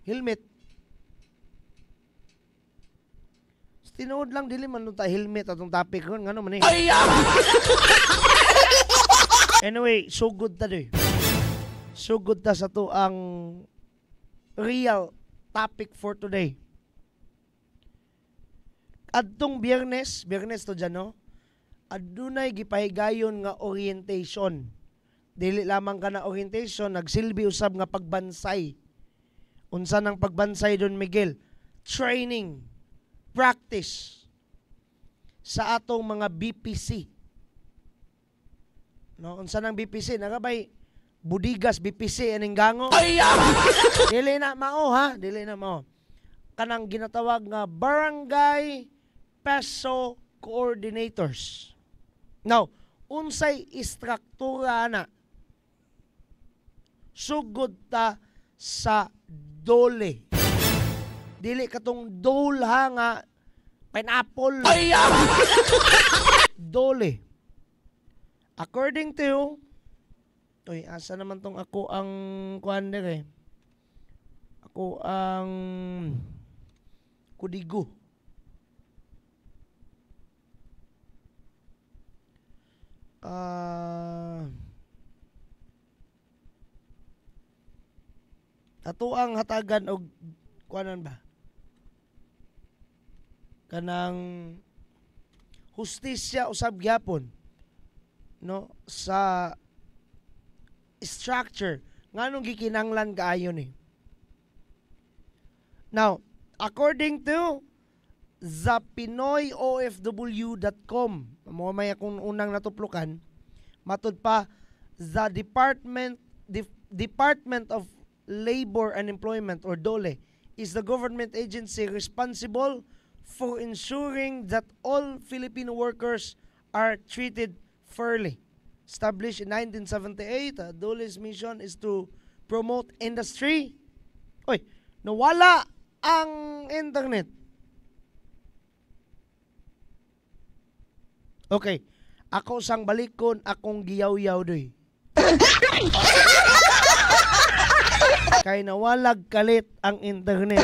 [SPEAKER 4] helmet. Tinuod lang dili man ta helmet atong topic ron ngano man eh. Anyway, so good ta doy. So good ta sa to ang real topic for today. Adtong Biyernes to dyan, no? Adunay gipahigayon nga orientation. Dili lamang ka na orientation, nagsilbi usab nga pagbansay. Unsa nang pagbansay Don Miguel? Training, practice sa atong mga BPC. No, unsa nang BPC? Nagabay budigas BPC aning gango. Dili na mao ha, dili na mao. Kanang ginatawag nga Barangay Peso Coordinators. Now, unsay istruktura na sugod ta sa dole. Dili katong dole ha nga pineapple. Dole. According to asa naman tong ako ang kuan dire. Ako ang Kudigo. Ato ang hatagan og kuanan ba? Kanang hustisya usab gyapon no sa structure nganong gikinanglan kaayo ni. Now, according to zapinoyofw.com, mo may akong unang natuplukan, matud pa the Department of Labor and Employment or DOLE is the government agency responsible for ensuring that all Filipino workers are treated fairly. Established in 1978, DOLE's mission is to promote industry. Nawala ang internet. Okay, ako sang balikon akong giyaw-yaw doy. Kay nawalag kalit ang internet.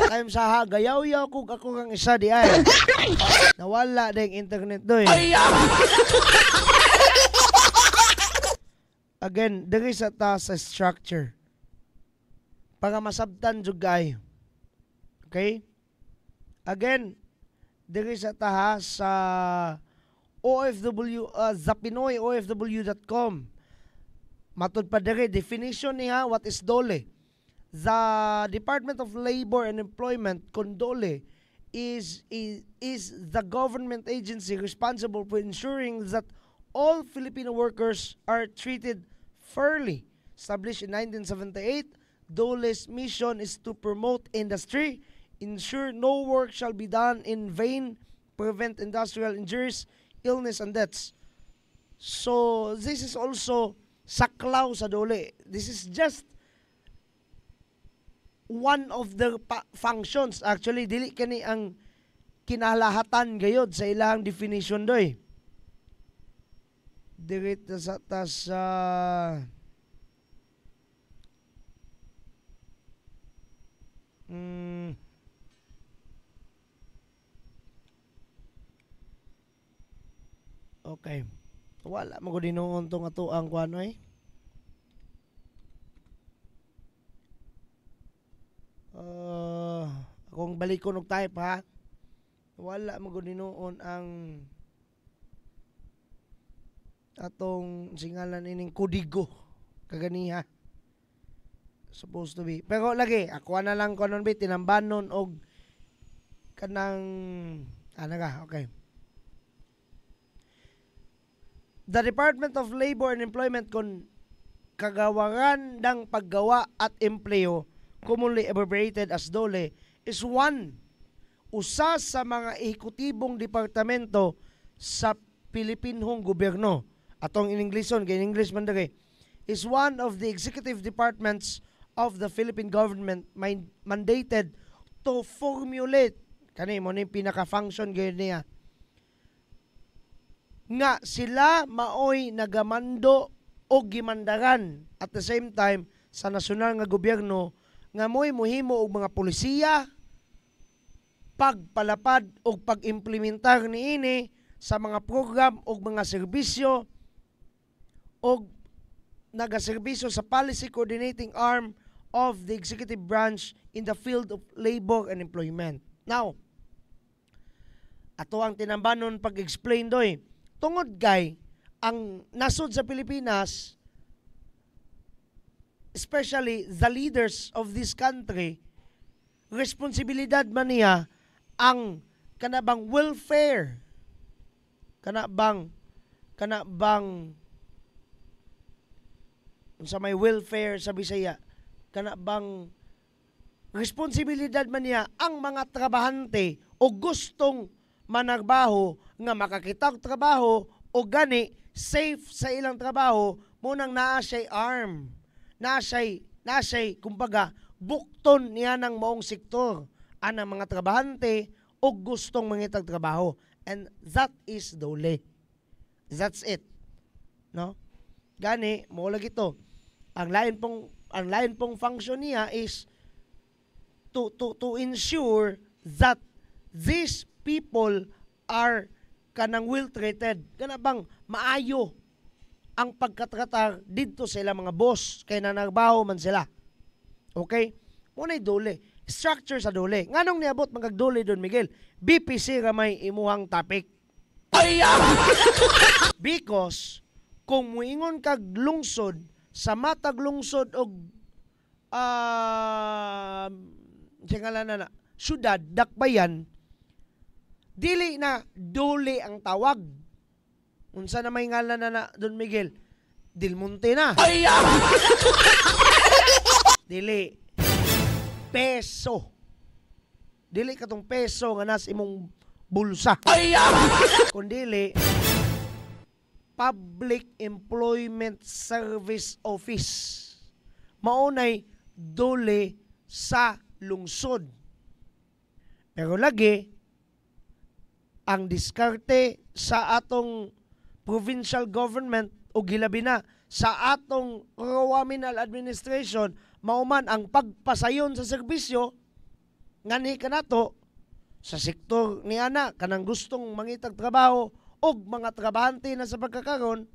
[SPEAKER 4] Time sa gayaw-yaw kung ako kang isa di ay. Nawala ding internet doy. Again, there is a task structure. Para masabtan jud kayo. Okay? Again, there is a task sa OFW, zapinoyofw.com. Matud pa dere definition niya what is DOLE. The Department of Labor and Employment, DOLE, is the government agency responsible for ensuring that all Filipino workers are treated fairly. Established in 1978, DOLE's mission is to promote industry, ensure no work shall be done in vain, prevent industrial injuries, illness, and deaths. So, this is also saklaw sa DOLE. This is just one of the functions. Actually, dili kani ang kinalahatan gayod sa ilang definition doy. Direct sa Okay. Wala mo ko dinuon tong ato ang kuano eh. Akong balikon og type ha. Wala mo ko dinuon ang atong singalan ining kodigo kaganiha. Supposed to be. Pero lagi, ako na lang kunon bit tinambanon og kanang okay. The Department of Labor and Employment kon kagawaran ng paggawa at empleo, commonly abbreviated as DOLE, is usa sa mga ehekutibong departamento sa Pilipinhong gobyerno. Atong in Englishon, kay in English man dere, is one of the executive departments of the Philippine government mandated to formulate kani mo ni pinaka-function gyud niya nga sila maoy nagamando o gimandaran at the same time sa nasyonal nga gobyerno nga mo'y muhimo og mga polisiya pagpalapad o pag-implementar niini sa mga program o mga serbisyo o nagaserbisyo sa policy coordinating arm of the executive branch in the field of labor and employment. Now, ato ang tinambanon pag-explain doy. Tungod kay ang nasod sa Pilipinas, especially the leaders of this country, responsibilidad man niya ang kanabang welfare, kanabang sa may welfare sa Bisaya, kanabang responsibilidad man niya ang mga trabahante o gustong managbaho nga makakitag trabaho o gani safe sa ilang trabaho munang naa siya arm, naa siya kumbaga bukton niya ng maong sektor anang mga trabahante o gustong mangitag trabaho, and that is DOLE. That's it, no? Gani mo lagi to ang lain pong function niya is to ensure that these people are kanang well treated, kana bang maayo ang pagkatratar didto sa ilang mga boss kay nanagbaho man sila. Okay? Muna'y DOLE. Structure sa DOLE. Nganong niabot magag-DOLE Don Miguel? BPC ra may imuhang topic. Because kung muingon kag lungsod sa matag lungsod og syudad dakbayan, dili na DOLE ang tawag. Unsa na may ngalan na Don Miguel? Dilmonte na. Dili. Peso. Dili katong peso nga nas imong bulsa. Kundili Public Employment Service Office. Maunay DOLE sa lungsod. Pero lagi ang diskarte sa atong provincial government o gilabi na sa atong Rowaminal Administration mauman ang pagpasayon sa serbisyo ngani kanato sa sektor ni ana kanang gustong mangitag trabaho og mga trabahante na sa pagkakaron,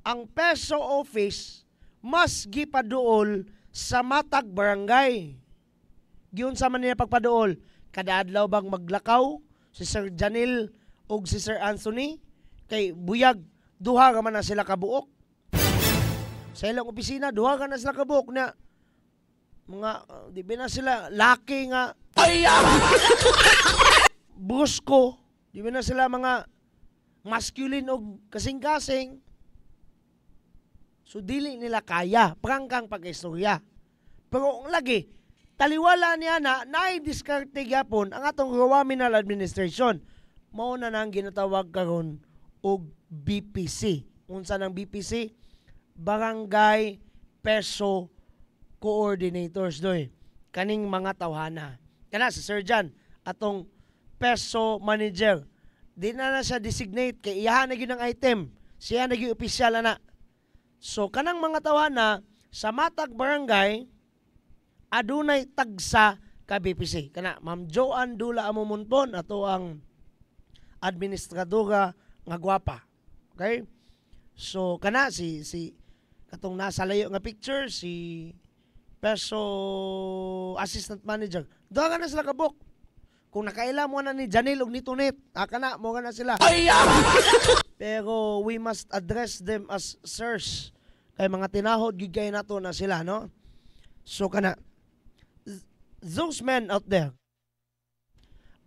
[SPEAKER 4] ang peso office mas gipaduol sa matag barangay. Giun sa man nila pagpaduol, kada adlaw bang maglakaw si Sir Janil o si Sir Anthony kay buyag duha ka man na sila kabuok sa ilang opisina, duha ka na sila kabuok na mga di ba na sila laki nga brusko, di ba na sila mga masculine o kasing-kasing, so dili nila kaya prangkang pag-istorya. Pero lagi taliwala niya na nai-diskarte gyapon ang atong Rowaminal Administration. Mao na nang ginatawag karon og BPC. Unsa nang BPC? Barangay Peso Coordinators doy. Kaning mga tawhana. Kana sa surgeon atong Peso Manager. Di na siya designate kay iyahan na gyud ang item. Siya na gyud opisyal na. So kanang mga tawhana sa matag barangay adunay tagsa ka BPC. Kana Ma'am Joanne Dula Amumunpon ato ang administradora nga gwapa. Okay? So kana si katong nasa layo nga picture si Peso assistant manager. Duha ka na sila kabuk. Kung nakaila mo na ni Janil og ni Tunit, kana mo na sila. Pero we must address them as sirs. Kay mga tinahod gid kay nato na sila, no? So kana those men out there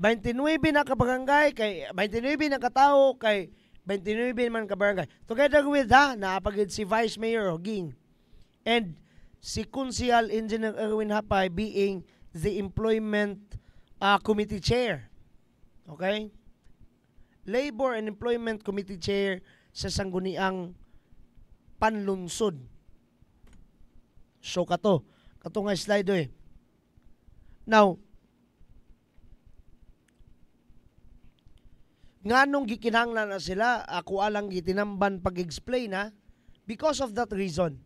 [SPEAKER 4] 29 na kabarangay kay 29 na katao kay 29 man kabarangay. Together with naapagid si Vice Mayor Hoging and si Kunsihal Engineer Erwin Hapay being the Employment Committee Chair. Okay? Labor and Employment Committee Chair sa sangguniang panlunsod. So kato nga slide Now, nganong gikinahanglan na sila, ako alang gitinamban pag-explain because of that reason.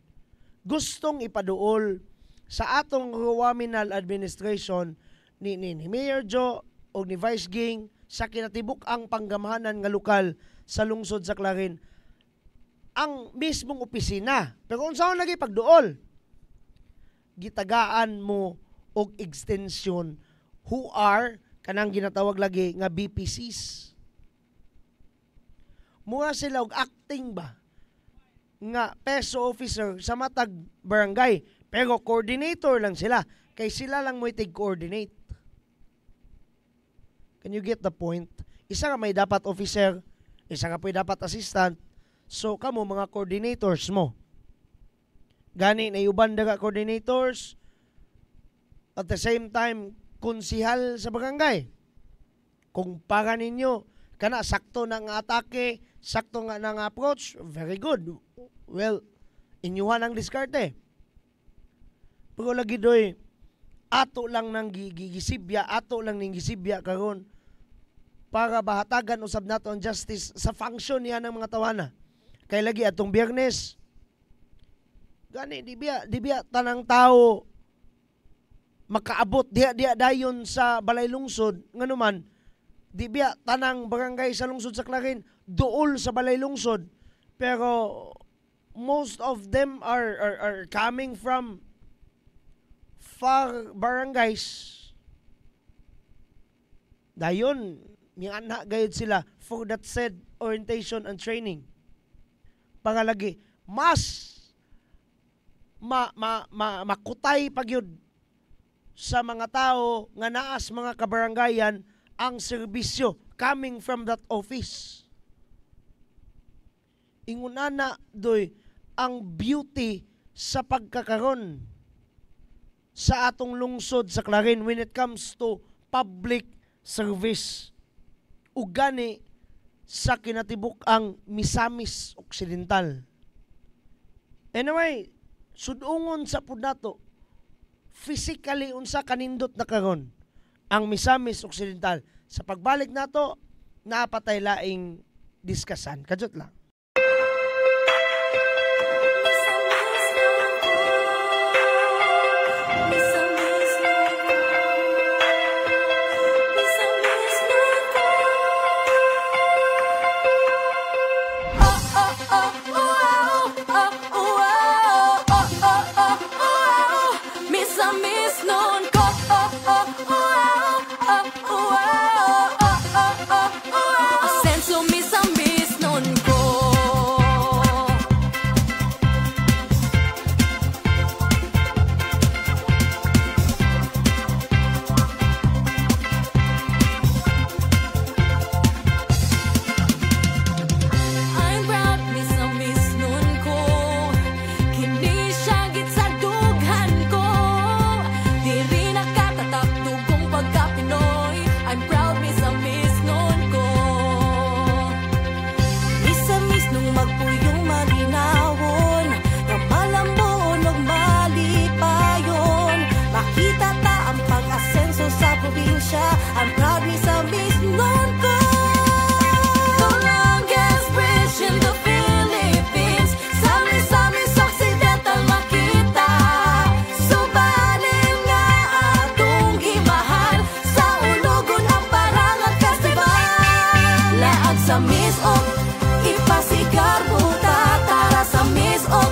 [SPEAKER 4] Gustong ipaduol sa atong Ruwaminal administration ni Mayor Joe o ni Vice Ging sa kinatibuk ang panggamhanan nga lokal sa lungsod sa Clarin ang mismong opisina. Pero kung saan lagi pagduol, gitagaan mo og extension who are kanang ginatawag lagi nga BPCs. Mura sila og acting ba nga peso officer sa matag barangay pero coordinator lang sila kay sila lang mo coordinate. Can you get the point? Isa nga may dapat officer, isa nga may dapat assistant. So kamo mga coordinators mo. Gani na uban daga coordinators at the same time konsihal sa barangay. Kung para ninyo kana sakto na nga atake, sakto nga nang approach, very good. Well, inyuhan ang diskarte. Pero lagi doy, ato lang nang gigisibya, ato lang ning gisibya karon para bahatagan usab nato ang justice sa function niya ng mga tawana. Kay lagi atong Biyernes, gani di biya tanang tao makaabot diya dayon sa balay lungsod nganuman di biya tanang barangay sa lungsod sa Clarin duol sa balay lungsod pero most of them are coming from far barangays dayon miana gayud sila for that said orientation and training para lagi mas makutay pagyud sa mga tao nga naas mga kabarangayan ang serbisyo coming from that office. Ingunana doy ang beauty sa pagkakaron sa atong lungsod sa Clarin when it comes to public service. Ugani sa kinatibuk ang Misamis Occidental. Anyway, sudungon sa pud nato physically unsa kanindot na karon ang Misamis Occidental. Sa pagbalik nato napatay laing diskasan. Kadjot lang.
[SPEAKER 3] Senso misamis nun ko sa misok, ipasigar buta, tara sa misok,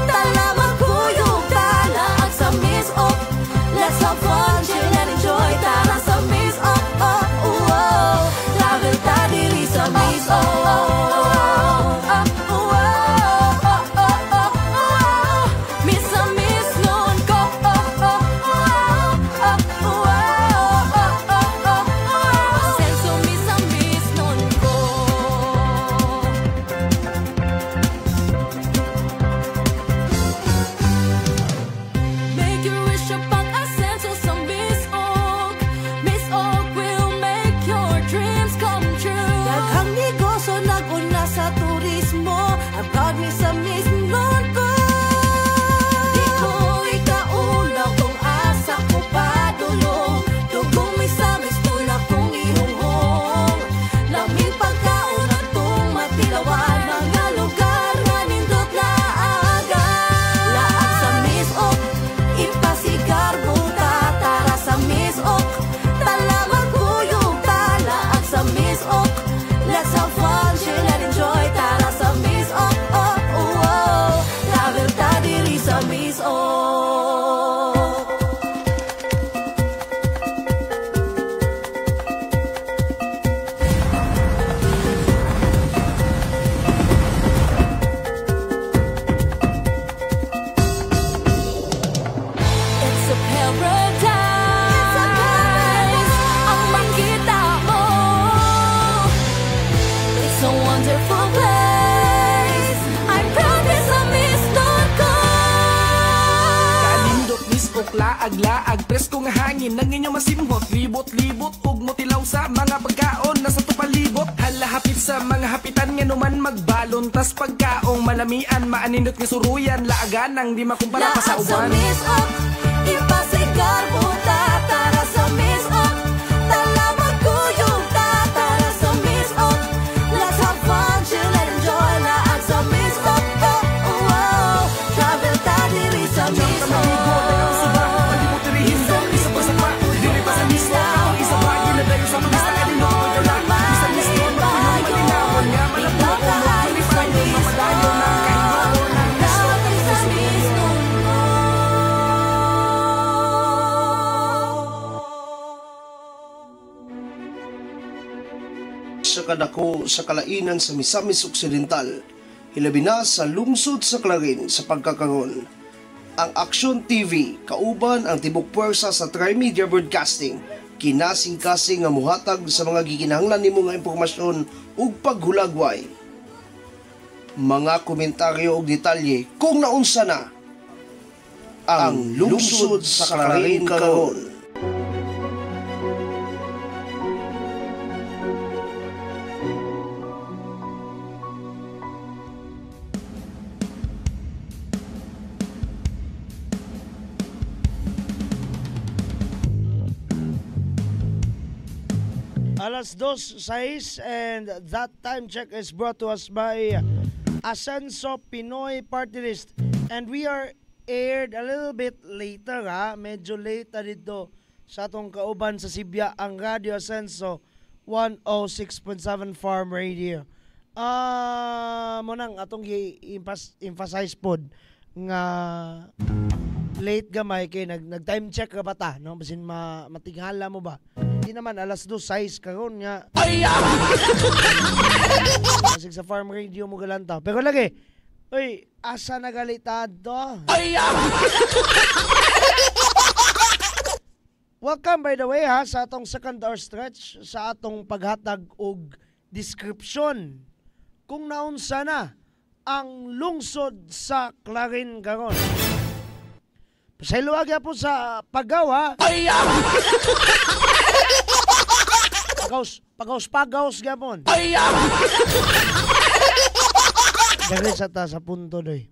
[SPEAKER 3] tala magkuyog, tala at sa misok, let's have fun, chill and enjoy, tara sa misok, oh, oh, oh, travel ta diri sa misok.
[SPEAKER 2] Laag-laag, presko nga hangin nang inyong masimhot, libot-libot ug motilaw sa mga pagkaon nasa tupalibot, halahapit sa mga hapitan nga numan magbalon, tas pagkaong malamian maaninot nga suruyan, laagan ang di makumpara pa sa uwan.
[SPEAKER 3] Laag sa misok, ipasigar buta, tara sa misok, tala magkuyog, tara sa misok, let's have fun, chill and enjoy, laag sa misok, oh, oh, oh, travel ta diri sa misok.
[SPEAKER 1] Sa kadako sa kalainan sa Misamis Occidental, hilabi na sa lungsod sa Clarin sa pagkakaroon. Ang Aksyon TV, kauban ang tibok puwersa sa Trimedia Broadcasting, kinasing-kasing nga muhatag sa mga gikinahanglan nimo nga impormasyon ug paghulagway. Mga komentaryo ug detalye kung naunsa na ang lungsod sa Clarin karon.
[SPEAKER 4] Alas 2:06 and that time check is brought to us by Ascenso Pinoy Party List. And we are aired a little bit later medyo late dito sa atong kauban sa Sibya ang Radio Ascenso 106.7 Farm Radio. Munang atong i-emphasize pod nga late gamay kay nag time check ka ba ta no basin matinghala mo ba. Di naman alas 2:06 karon nga. Kasi sa Farm Radio mo galanta. Pero lagi, oy, asa nagalitado? Welcome by the way sa atong second hour stretch sa atong paghatag og description kung naunsa na ang lungsod sa Clarin karon. Pasayloag po sa pagaw Pagaws gapon. Dali sa punto doy.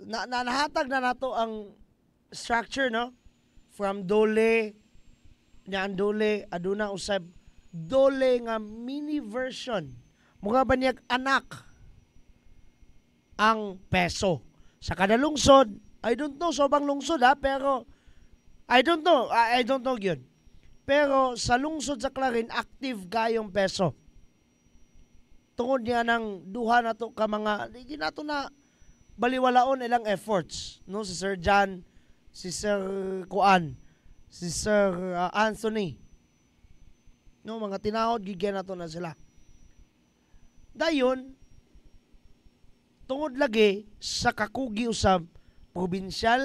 [SPEAKER 4] Nahatag na nato ang structure no from Dole Dole aduna usab Dole nga mini version. Mga banyag anak ang peso. Sa kada lungsod, I don't know sobang lungsod pero I don't know yun. Pero sa lungsod sa Clarin, active gayong peso. tungod niya ng duha na to ka mga, di na to na baliwalaon ilang efforts, no? Si Sir John, si Sir Kuan, si Sir Anthony, no? Mga tinahod, gigyan na to na sila. Dayon, tungod lagi sa kakugi usab probinsyal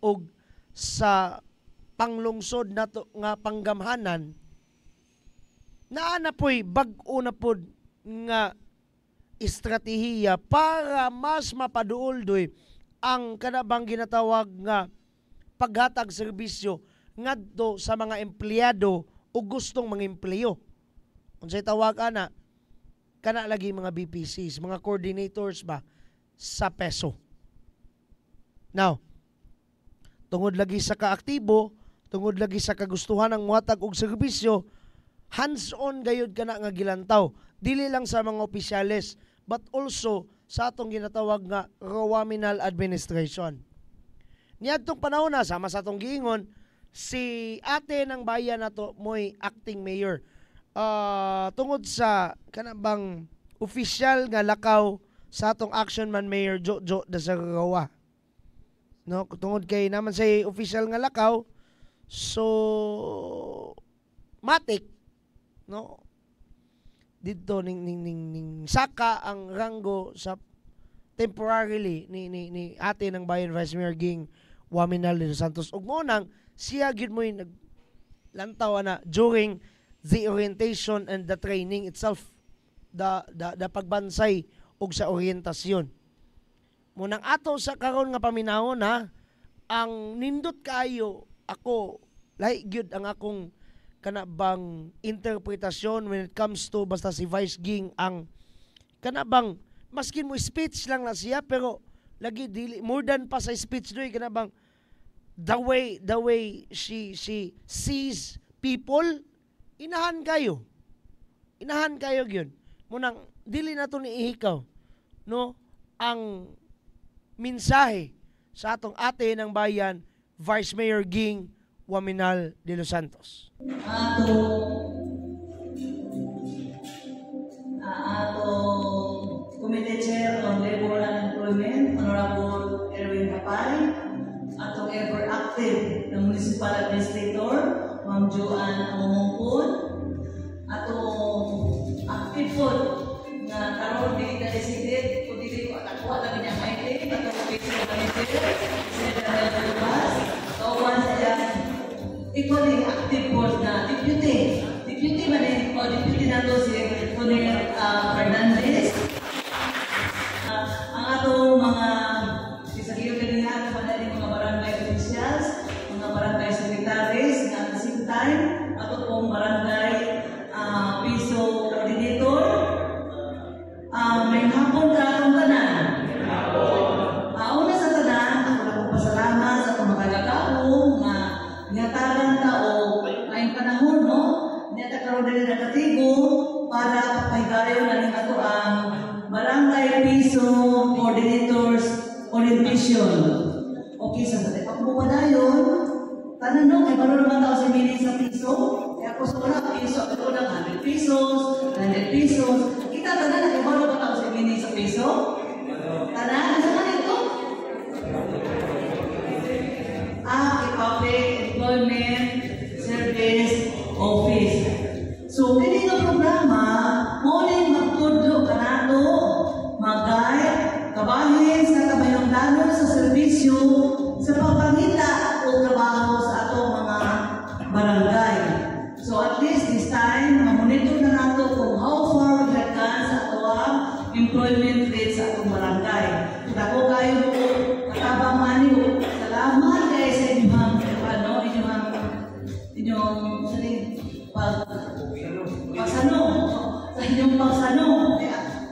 [SPEAKER 4] o sa panglungsod na to nga panggamhanan, naa na po'y bag-o na po nga estratehiya para mas mapaduol doy ang kanabang ginatawag nga paghatag serbisyo ngadto sa mga empleyado o gustong mga empleyo. Unsay tawag ana? Kana lagi mga BPCs, mga coordinators ba sa peso. Now, tungod lagi sa kaaktibo, tungod lagi sa kagustuhan ng muhatag og serbisyo, hands-on gayud kana nga gilantaw. Dili lang sa mga opisyales, but also sa atong ginatawag nga Rowaminal Administration. Niadtong panahon na, sama sa atong giingon, si ate ng bayan nato mo'y acting mayor. Tungod sa kanabang opisyal nga lakaw sa atong action man Mayor Jojo Dasarawa. No, tungod kay naman sa official nga lakaw, so matik, no, dito ning saka ang ranggo sa temporarily ni ate ng bayan Vice Mayor Ging Waminal de los Santos. Ug mo nang siya gid mo naglantaw na during the orientation and the training itself, the pagbansay og sa orientasyon. Munang ato sa karon nga paminahon ha, ang nindot kayo ako, lahi gyud ang akong kanabang interpretasyon when it comes to basta si Vice Ging ang kanabang maskin mo speech lang na siya pero lagi dili more than pa sa speech doy kanabang the way she sees people, inahan kayo gyud. Munang dili na to niihikaw, no, ang mensahe sa atong ate ng bayan Vice Mayor Ging Waminal de los Santos.
[SPEAKER 7] Atong Committee Chair on Labor and Employment, Honorable Erwin Kapay, atong ever active ng Municipal Administrator, Ma'am Joanne Amumungkod, atong active po nga karon dili ka decided kung dili ko atakuha na niya maite atong official manager Senator Lucas kauban sa iyang equally active board na deputy man o deputy na to si Funir Fernandez. Ang atong mga isagiyo kanina ang mga barangay officials, mga barangay secretaries, at the same time ato pong barangay piso coordinator. May hapon ka atong tanan. Una sa tanan, ako na pong pasalamat sa itong makagagaong nga ngatagan ta o ay panahon, no? Niyata karoon na rin nakatigo para pahigayo na rin ato ang barangay piso coordinators orientation. Okay, sandali. Ako po pa na yun. Tanan no, kay baro naman tao sa mili sa piso. Kaya ako sa una piso, ako na 100 pesos, 100 pesos. Kita tanan na kay baro naman tao sa mili sa piso. Tanan, sa kanito? Public Employment Service Office. So, kini nga programa, muling magtudlo ka nato, magay, kabahin sa kabayang plano sa serbisyo sa pagpangita o trabaho sa atong mga barangay. So, at least this time, mamonitor na nato kung how far we have done sa atong employment rate sa atong barangay. Kita ko kayo po, katabang maniw. Salamat kayo sa inyong pagsano. Sa inyong pagsano.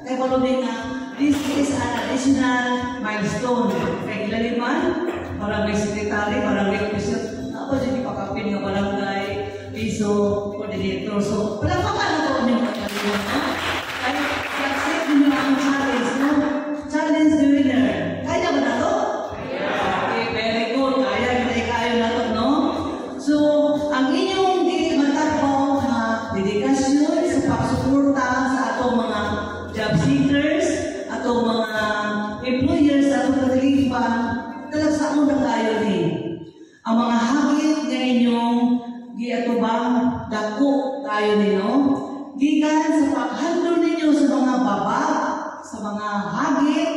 [SPEAKER 7] Kaya palubing nga, this is an additional milestone. Kaya ilaliman, barangay secretary, barangay official, ako dyan ipakapin nga barangay, piso, coordinator. So, palapakan na ito ang pagkaliman, no? Kaya, i-accept nyo ang challenge, no? Challenge the winner. Kaya ba na ito? Okay, very good. Kaya kayo na ito, no? So, ang inyong matapang na dedikasyon sa pagsuporta sa atong mga sa unang kayo ni. Ang mga hagit nga inyong giatubang dako kayo ninyo. Gikan sa paghandol ninyo sa mga baba, sa mga hagit,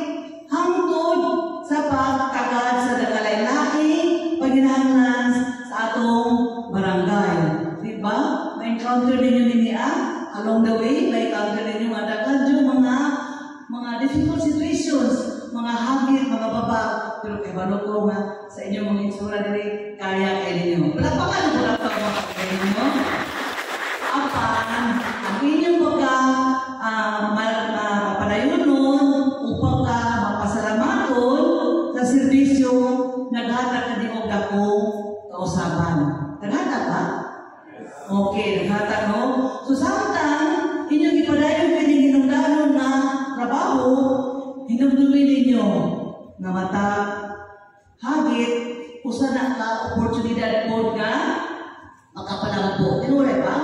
[SPEAKER 7] hangtod sa pagtagad sa nagalaylaki, paghinahanglan sa atong barangay. Diba? Ma-encounter ninyo niya along the way, ma-encounter ninyo madagad yung mga difficult situations, mga hagit, mga baba. Pero kay balo ko nga sa inyong mga itsura nila, kaya kayo ninyo. Palapakan ko lang mga kayo ninyo. Apan, ang inyong mapadayon nun upang ka mapasaramaton sa serbisyo, naghatag ka din og dakong kausaban. Naghatag ba? Okay, naghatag no? So samtang inyong ipadayon kayo hinungdanon na trabaho, hinumdumin ninyo na mata hagit usa na ka oportunidad po ka makapalampo. Tinulay ba?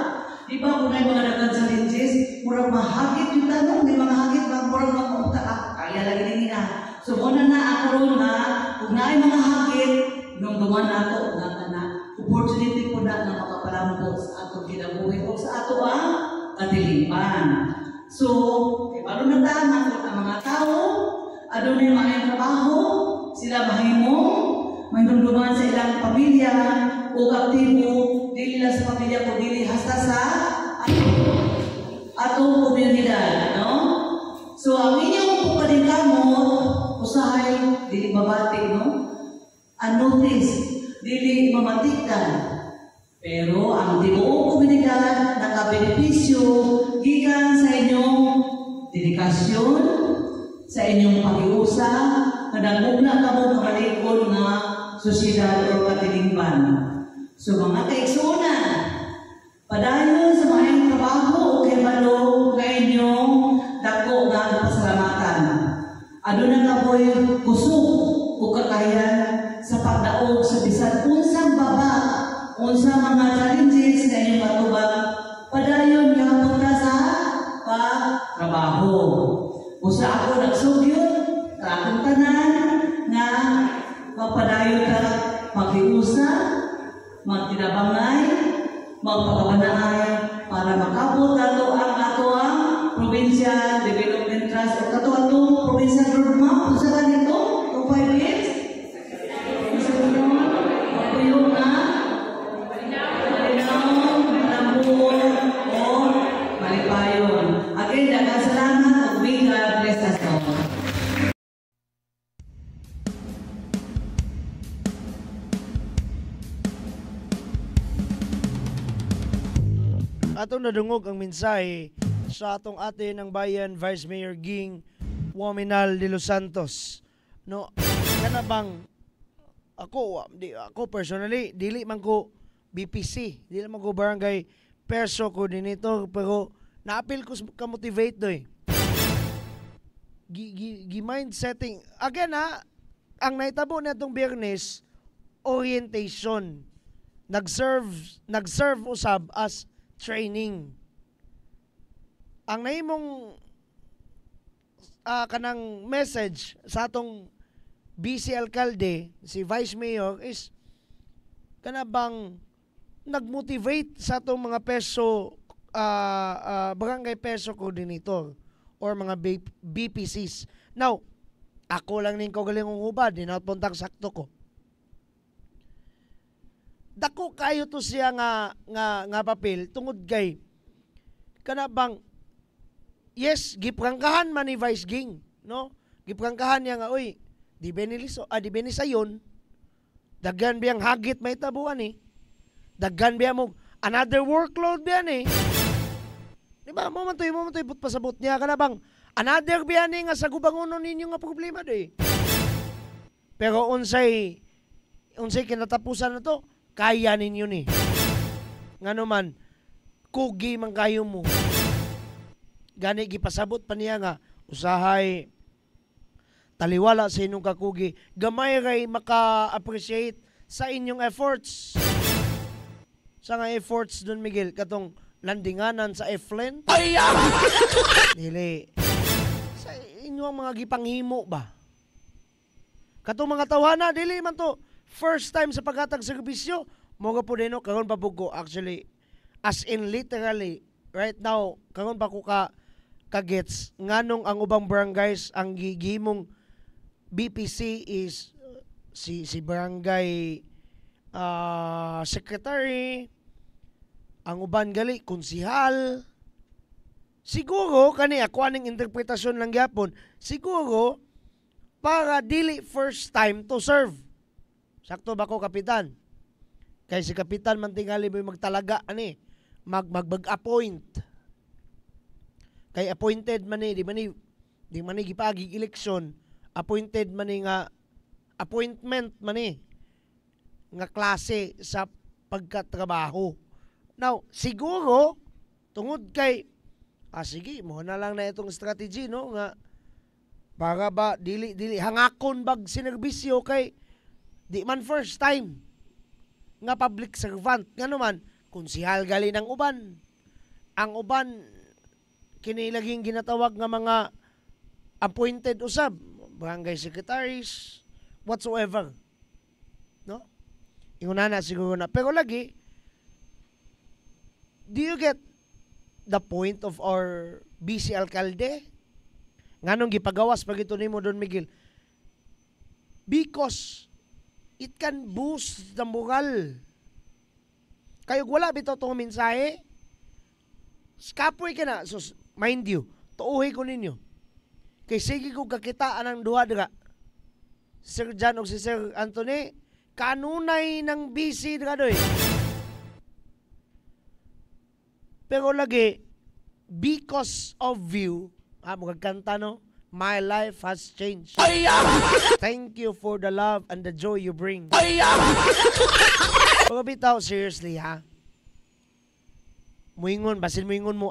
[SPEAKER 7] Di ba kung may mga dagang challenges, murag mahagit yung tanong, may mga hagit, murag makunta kaya lagi din na. So muna na ako ron na, kung na ay mga hagit, nung duman na ito, na opportunity po na makapalampo sa atong kinabuhi o sa ato ang katilipan. So, paano na tama ang mga tao, ano na yung mga trabaho, sila mahimong sa ilang pamilya, o aktibo, dili lang sa pamilya ko, dili hasta sa atong komunidad, no? So, ang inyong pagkalikamot, usahay, dili babati, no? Unnotice, dili mamatikdan. Pero ang tibuong komunidad nakabenepisyo gikan sa inyong dedikasyon, sa inyong pakiusa, nadagugna ka mo kamalikod na sosyedad o katilingban. So mga kaigsunan, padayon sa mga trabaho o kay malo nga inyong dako nga pasalamatan. Ano na ka po'y kusog o kakayan sa pagdaog sa bisan unsang baba, unsang mga challenges na inyong matubag, padayon nga punta sa pagtrabaho. Usa ako nagsugyot, sa akong tanan, nga mapadayon ka maghiusa, magtinabangay, magpakabanay, para makabot ato ang Provincial Development Trust o kato atong Provincial Roadmap. Sa ganito, 5 years. Gusto mo, patuyo na, malinaw, malambot, o malipayon. Again, dagang salamat at we God bless us all.
[SPEAKER 4] Atong nadungog ang mensahe sa atong ate ng bayan, Vice Mayor Ging Wominal de los Santos. No, kana bang ako personally dili man ko BPC, dili man ko barangay perso coordinator, pero na-appeal ko ka motivate doy. Mind setting again ang naitabo natong Biyernes, orientation. Nag-serve usab as training. Ang naimong kanang message sa atong BC Alcalde, si Vice Mayor, is kanabang nag-motivate sa atong mga barangay peso coordinator or mga BPCs. Now, ako lang ning kaugalingong hubad, dinapuntang sakto ko. Dako kayo to siya nga papel tungod kay kanabang yes, giprangkahan man ni Vice Ging, no? Giprangkahan niya nga, oy, di benisayon, daghan biyang hagit may tabuan eh. Daghan biya mo, another workload biya ni. Diba, mo man to'y pasabot niya, kanabang, another biya ni nga sa gubangunon ninyo nga problema do eh. Pero unsay kinatapusan na to, kaya ninyo ni. Nga naman, kugi man kayo mo. Gani gipasabot pa niya nga usahay taliwala sa inyong kakugi, gamay ray maka-appreciate sa inyong efforts. Sa nga efforts Don Miguel katong landinganan sa Eflen. Dili sa inyong mga gipanghimo ba? Katong mga tawhana dili man to first time sa paghatag serbisyo. Mo ga po dino karon pa ko actually as in literally right now karon pa ko kagets nganong ang ubang barangays ang gihimong BPC is si barangay secretary, ang uban gali konsihal. Siguro kani ako aning interpretasyon lang gyapon, siguro para dili first time to serve. Sakto ba ko, kapitan? Kay si kapitan man tingali may magtalaga ani, mag-appoint. Kay appointed man ni, di man ni gipagi election, appointed man ni nga appointment man ni nga klase sa pagkatrabaho. Now, siguro tungod kay sige, mo na lang na itong strategy no nga para ba dili hangakon bag sinerbisyo kay di man first time nga public servant nga naman konsihal gali ng uban. Ang uban kini laging ginatawag nga mga appointed usab, barangay secretaries, whatsoever. No? Inguna na siguro na. Pero lagi, do you get the point of our BC Alcalde? Nganong gipagawas pag ito nimo Don Miguel? Because it can boost the moral. Kayo wala bitaw itong mensahe. Skapoy ka na. So, mind you, tuuhi ko ninyo. Kay sige ko kakitaan ng duha dira. Sir John o si Sir Anthony, kanunay ng BC dira doy. Pero lagi, because of you, magkanta no? My life has changed. Thank you for the love and the joy you bring. Pero bitaw, seriously ha? Muingon, basin muingon mo,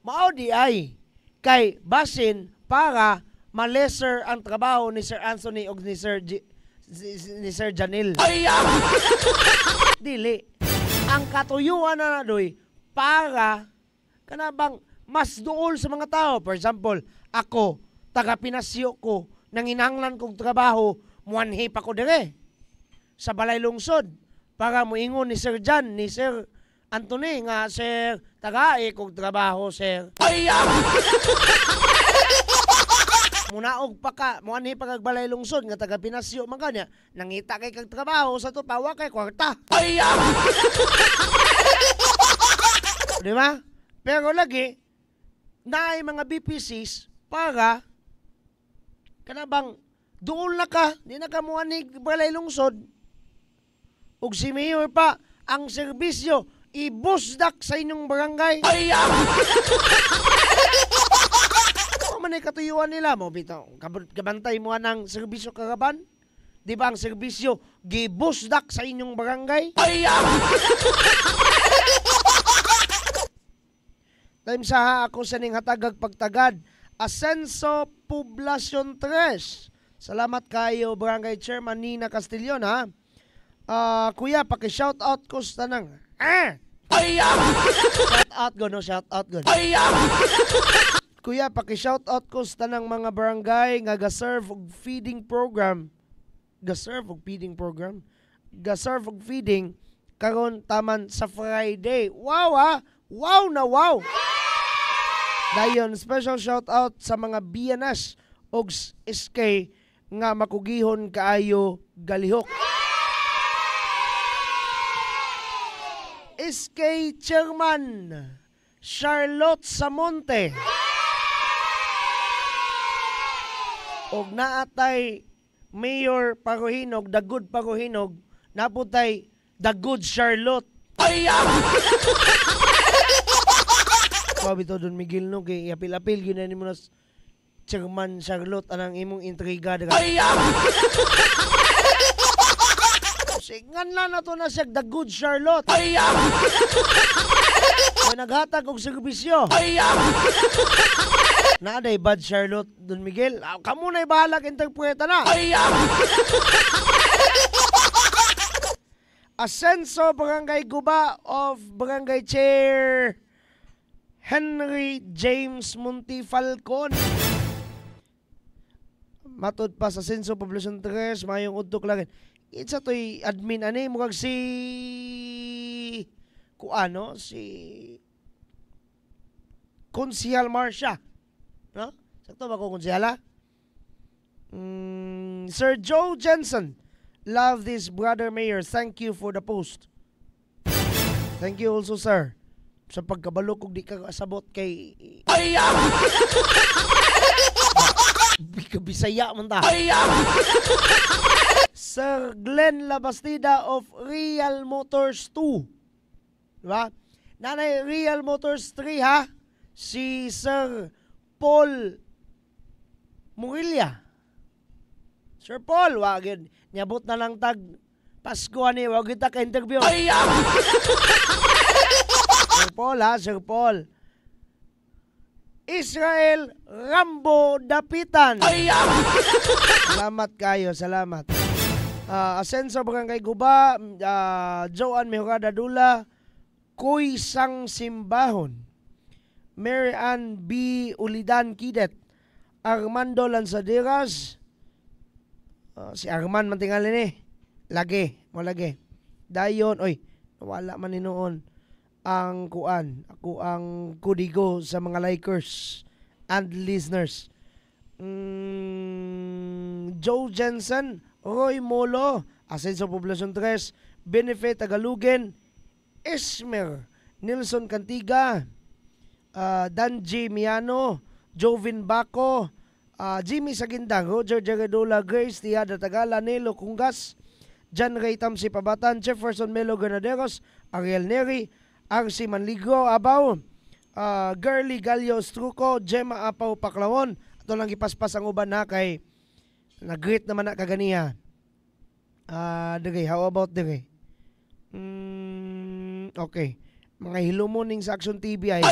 [SPEAKER 4] mao di ay. Kay, basin, para ma-lesser ang trabaho ni Sir Anthony o ni Sir Janil. Dili. Ang katuyuan na doy, para, kanabang, mas duol sa mga tao. For example, ako, taga-Pinasyo ko, nanginanglan kong trabaho, muanhi pa ko dire sa Balay Lungsod para moingon ni Sir Jan, ni Sir Anthony nga, Sir, taga-e kong trabaho, Sir. Munaog pa ka, muanhi pa kag Balay Lungsod nga taga-Pinasyo man kanya, nangita kay kag trabaho sa to, pawa kay kwarta. Di ba? Pero lagi, naay mga BPCs para kanabang doon na ka, di na ka muanig Balay Lungsod. Ug si Mayor pa, ang serbisyo, ibusdak sa inyong barangay. Ano man ay katuyuan nila mo, bitaw? Kabantay mo ng serbisyo kagaban? Di ba ang serbisyo, gibusdak sa inyong barangay? Time sa ako sa ning hatagag pagtagad, Asenso Poblacion 3. Salamat kayo, Barangay Chairman Nina Castillon, ha? Kuya, paki-shout out ko sa tanang. Shout out go, no? Shout out go. Kuya, paki-shout out ko sa tanang mga barangay nga ga-serve og feeding program. Ga-serve og feeding program? Ga-serve og feeding karon taman sa Friday. Wow, ha? Wow na wow! Dayon, special shout out sa mga BNS og SK nga makugihon kaayo galihok. SK Chairman Charlotte Samonte og naatay Mayor Paruhinog, The Good Paruhinog, naputay The Good Charlotte. Sabi to Don Miguel no, kay apil-apil gina ni mo na Chairman Charlotte anang imong intriga daga. Singan lang na to na siya The Good Charlotte. May naghatag og serbisyo. Naaday Bad Charlotte Don Miguel. Kamu na'y bahalag interpreta na. Asenso Barangay Guba of Barangay Chair Henry James Munti Falcon. Matod pa sa Senso Poblacion 3, mayong udtok lang. Itsa to'y admin ani, mukag si kuano, si Konsihal Marcia. No? Sakto ba ko konsihala? Sir Joe Jensen, love this brother mayor. Thank you for the post. Thank you also, sir. Sa pagkabalo kung di ka kasabot kay... Bisaya man ta. Sir Glenn Labastida of Real Motors 2. Diba? Nanay Real Motors 3 ha. Si Sir Paul Murilla. Sir Paul, wagin. Nyabot na lang tag Pasko ani, wag kita ka-interview. Sir Paul ha, Sir Paul. Israel Rambo Dapitan. Salamat kayo, salamat. Asenso Barangay Guba, Joan Mejorada Dula, Kuy Sang Simbahon, Mary Ann B. Ulidan Kidet, Armando Lanzaderas, si Arman mantingali ni, lagi, mo lagi. Dayon, oy, wala man ni noon ang kuan, ako ang kudigo sa mga likers and listeners. Joe Jensen, Roy Molo, Asenso Poblacion 3, Benefit Tagalugin, Esmer, Nilson Cantiga, Danji Miano, Jovin Baco, Jimmy Sagindang, Roger Jagadula, Grace Tiada Tagala, Nelo Kungas, John Ray Tamsi Pabatan, Jefferson Melo Granaderos, Ariel Neri, RC Manligro Abaw, Girly Gallo Struco, Gemma Apaw Paklawon. Ito lang ipaspas ang uban na kay nag-greet naman na kaganiya. Dagay, how about dagay? Okay. Mga hilumoning sa Action TV ay.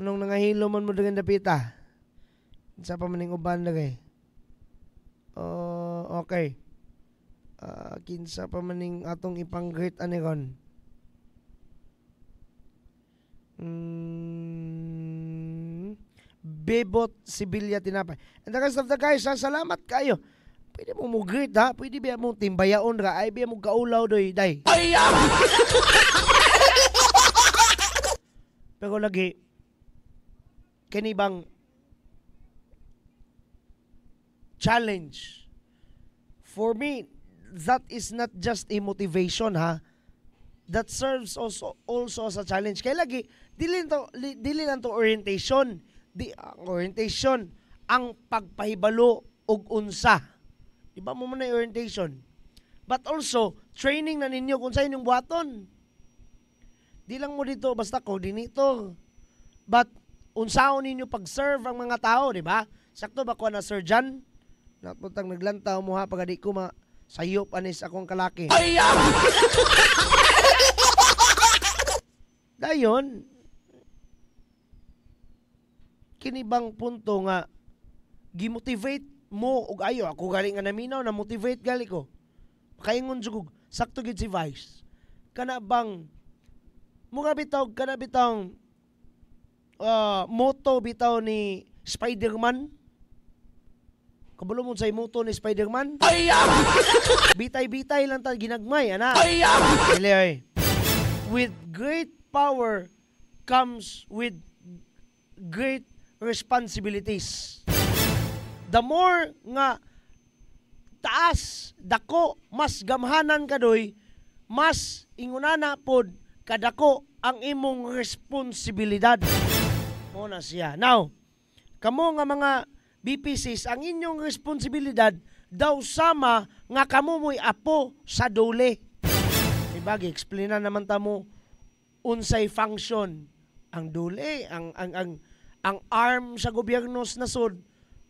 [SPEAKER 4] Anong nangahilomon mo dagay dapita? Sa pamaning uban dagay. Okay. Kinsa pa maning atong ipang-greet aniron. Bebot Sibilya Tinapay. And the rest of the guys, salamat kayo. Pwede mo greet ha. Pwede ba mo timbayaon ra. Ay ba mo kaulaw doy, day. Pero lagi, kanibang challenge. For me, that is not just a motivation ha. That serves also as a challenge. Kaya lagi, dili lang to orientation. Orientation ang pagpahibalo og unsa. Di ba mo man na orientation? But also, training na ninyo kung sa inyong buhaton. Di lang mo dito basta coordinator. But unsaon ninyo pag-serve ang mga tao, di ba? Sakto ba ko na surgeon? Natutang naglantaw mo ha pag di ko sayop anis akong kalaki. Dayon, kinibang punto nga gimotivate mo og ayo ako galing nga naminaw na motivate gali ko. Kaingon jugog sakto gid si Vice. Kana bang mga bitawng moto bitaw ni Spider-Man. Kabalo mo sa moto ni Spider-Man? Bitay-bitay lang ta ginagmay ana. Dili. With great power comes with great responsibilities. The more nga taas, dako, mas gamhanan kadoy, mas ingunana pod kadako ang imong responsibilidad. Mo na siya. Now, kamo nga mga BPCs, ang inyong responsibilidad daw sama nga kamo mo'y apo sa dole. Diba, gi-explain na naman tamo unsay function ang dole, ang arm sa gobyerno sa nasod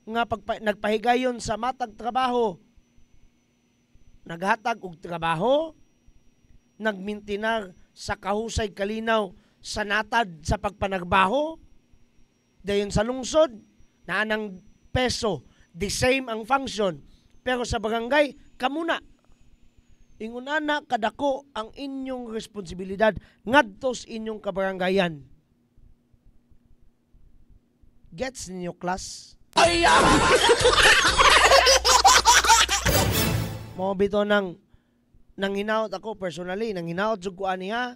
[SPEAKER 4] nga nagpahigayon sa matag trabaho, naghatag og trabaho, nagmintinar sa kahusay kalinaw sa natad sa pagpanagbaho, dayon sa lungsod na anang peso, the same ang function, pero sa barangay kamuna ingunana kadako ang inyong responsibilidad ngadto sa inyong kabarangayan. Gets ninyo class? Mo bito nang hinaut ako personally, nang hinaut jud ko aniha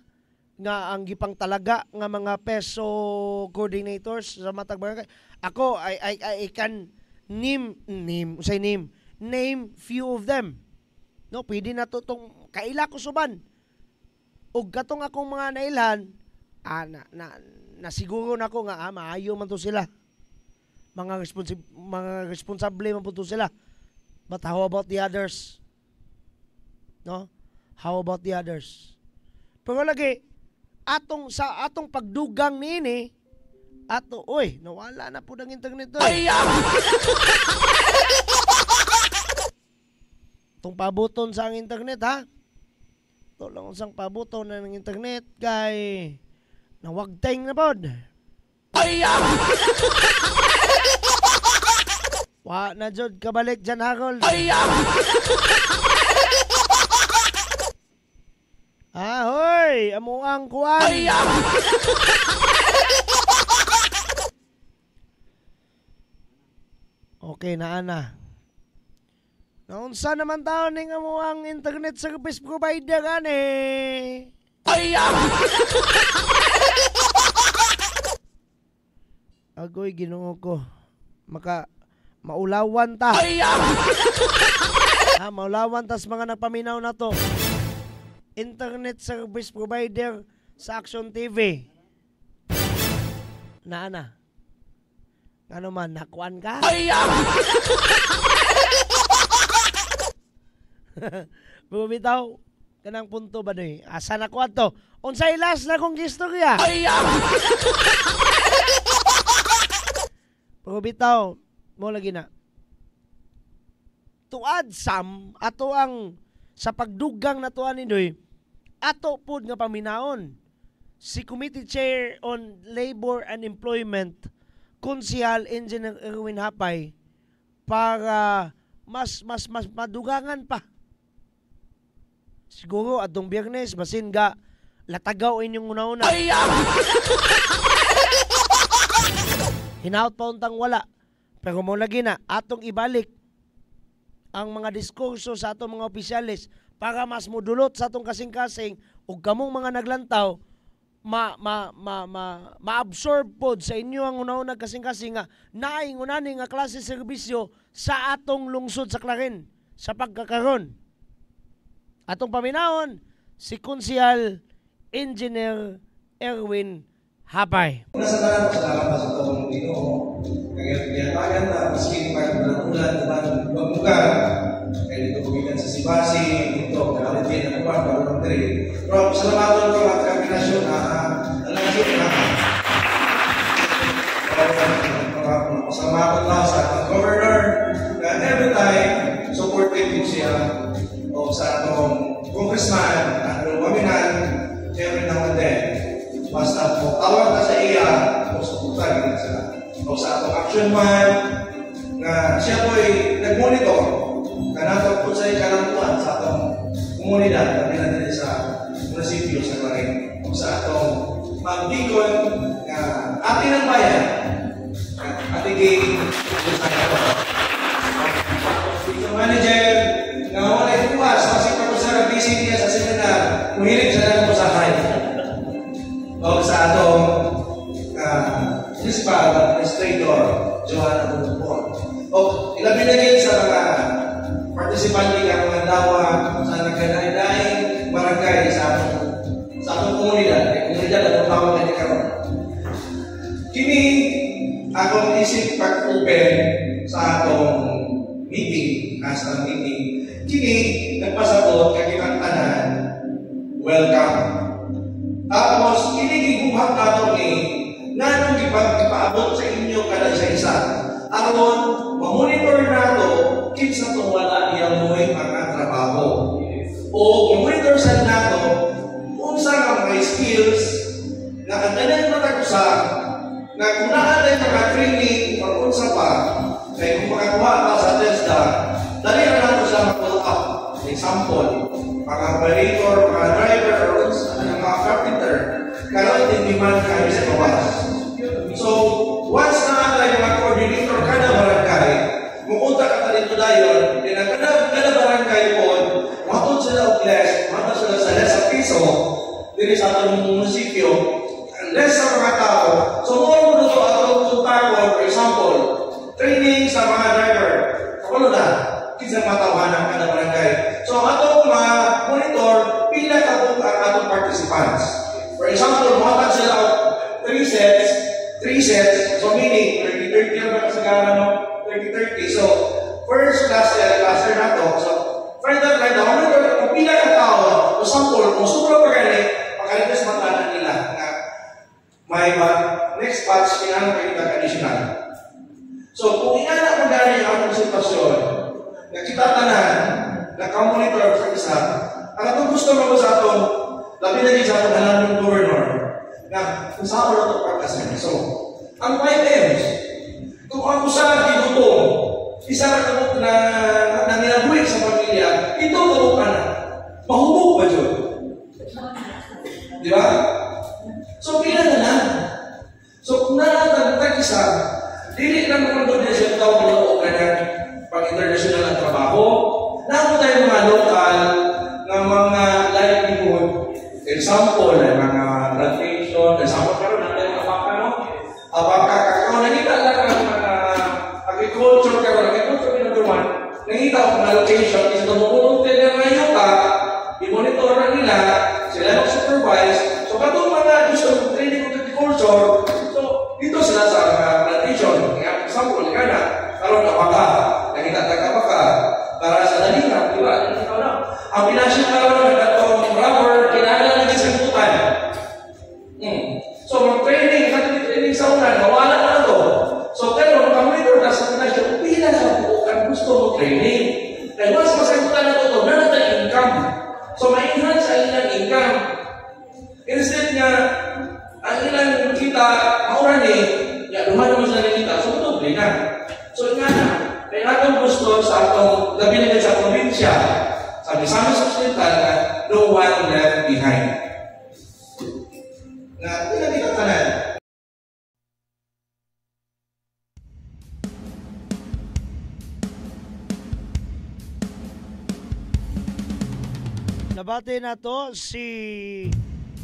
[SPEAKER 4] nga ang gipang talaga nga mga peso coordinators sa matag barangay. Ako I can name few of them. No, pwede na to tong kaila ko suban. Og katong akong mga nailhan, nasiguro na ko nga maayo man to sila. Mga responsable man po to sila. But how about the others? No? How about the others? Pero lagi sa atong pagdugang niini nawala na po ng internet to. Itong pabuton sa ang internet ha. Ito lang usang pabuton na ng internet kay nawagteng na pod. Wa na jud kabalik dyan Harold. Hoy, amo ang kuwan. Okay na ana. Naunsa naman taon ning amo ang internet service provider ani? Agoy Ginoo ko. Maulawan ta. Maulawan tas mga nagpaminaw na to. Internet service provider sa Action TV. Naana. Ano man, nakuan ka? Bumitaw kanang punto ba doy? Asa nakuan to? Unsay last na kong istorya? Bumitaw mo lagi na. Tuad sam ato ang sa pagdugang na tuan ni doy. Ato pod nga paminaon si Committee Chair on Labor and Employment Konsehal Engineer Erwin Hapay para mas madugangan pa. Siguro atong Biyernes basin ga latagaw inyong una-una. Hinaut pa untang wala. Pero mo lagi na atong ibalik ang mga diskurso sa atong mga opisyalis para mas modulot sa atong kasing-kasing ug kamong mga naglantaw ma-absorb pod sa inyo ang una-una kasing-kasing nga naingunani nga klase serbisyo sa atong lungsod sa Clarin sa pagkakaron. Atong paminahon si Konsehal Engineer Erwin Hapay.
[SPEAKER 8] Salamat sa tawag Ginoo. Kagayat na maski pagbulan naman lugar kay dito kumikan sa Sibasi dito kanalit din ang kuwan para ng trade. Pero salamat ko at kombinasyon salamat na sa governor na every time supportive po siya o sa atong congressman at lumawinan every now and then. Basta po tawag na sa iya o suportahan sa sa atong action man na siya po'y nag-monitor na natag po sa ikalampuan sa atong komunidad na pinadali sa munisipyo sa Clarin o sa atong magbikon na atin ang bayan ating manager na wala ituwas kasi pag sa nag-visit niya sa seminar muhilig siya na kusahay o sa atong Principal Administrator Johanna Butupon. O ilabi na rin sa mga participante ng mga dawa sa nagkadaing barangay sa atong komunidad. Komunidad na tawag na karon. Kini akong isip pag-open sa atong meeting, national meeting. Kini nagpasabot kakinantanan, welcome. Tapos kini gibuhat nato ni nanong ipaabot sa inyo kada isa-isa. Aron ma-monitor nato kinsa tong wala niyang buhay mga trabaho. O ma-monitor sa nato unsa ang mga skills na kanang matag-usa na kung naatay mga training o unsa pa kay kung makakuha ka sa TESDA, dali na nato sa mag-follow up. Example, mga operator, mga driver, or mga carpenter, karoon din demand kayo sa kawas. So, once na 3 sets, so meaning 30-30 ang kasagaran, no? 30-30. So, first cluster na to. So, friend, kung pila ka tao, o sample, kung sobrang magaling, makalitas matanan nila na may next batch kailangan kayo additional. So, kung inana mo gano'n yung atong sitwasyon, nakita tanan, nakamonitor sa isa, ang atong gusto mo sa atong, labi na din sa atong halang ng governor, na kung saan mo na ito pagkasin. So, ang 5 M's, kung ako sa ginutom, isa na nilabuhi sa pamilya, ito kabuk ka na. Mahubog ba dyan? Di ba? So, pila na na. So, kung natatag isa, dili lang naman doon din siya tawag na o kanyang pang-international ang trabaho. Naamo tayo mga lokal ng mga livelihood. Example, mga plantation, example karoon natin mga baka, no? Baka kakao, nangita lang ang mga agriculture karoon, agriculture pinaturuan, nangita ako mga location, isa tumukulong din ng ngayon ka, i-monitor na nila, sila mag-supervise. So, katong mga gusto ng training of agriculture, so, dito sila sa mga plantation. Example, na, karoon na baka, nangita taga-baka, para sa dalingan, di ba? Ang pinasyon karoon na itong rubber, kinala na sa kutan. So, mag-training, training sa unan, nawala na ito. So, pero mag-monitor na sa pinasyon, pila sa bukan gusto mo training. Dahil mas masagutan na ito, na natin income. So, ma-enhance ang ilang income. Instead nga, ang ilang kita, mauran duman naman sa kita, so ito, na. So, nga na, may atong gusto sa atong, labi na sa probinsya, sa Misamis Occidental na no one left behind. Na, hindi ka tanan.
[SPEAKER 4] Nabati na to si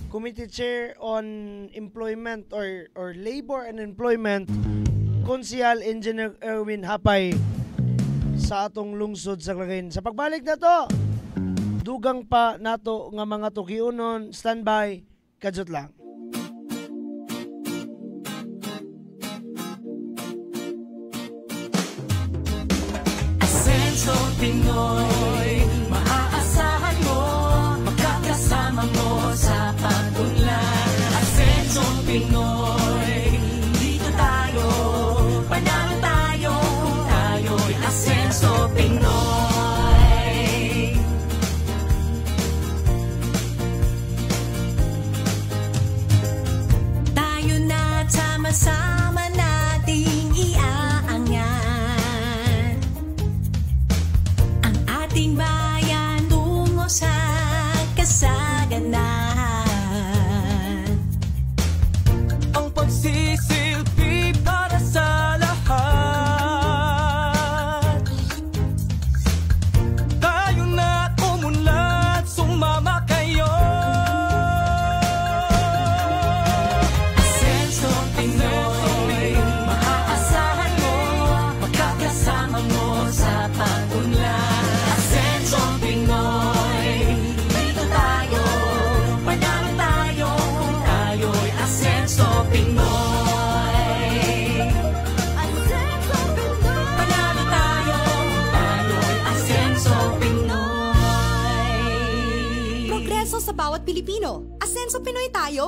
[SPEAKER 4] Committee Chair on Employment or Labor and Employment, Konsyal Engineer Erwin Hapay sa atong lungsod sa Clarin. Sa pagbalik na to, dugang pa nato nga mga tukiunon, standby, kajut lang.
[SPEAKER 2] Asenso Pinoy, maaasahan mo, magkakasama mo sa pag-unlad. Asenso Pinoy, dito tayo, panalo tayo, kung tayo'y Asenso Pinoy. Tayo na sama-sama nating iaangat ang ating bayan tungo sa kasaganahan. Ang pagsisilbi para sa lahat. Tayo na umunlad, sumama kayo. Asenso Pinoy, maaasahan mo, magkakasama mo sa pag-unlad. Asenso Pinoy, dito tayo, panalo tayo, kung tayo'y Asenso Pinoy. Asenso Pinoy, panalo tayo, kung tayo'y Asenso Pinoy.
[SPEAKER 5] Progreso sa bawat Pilipino. Asenso Pinoy tayo.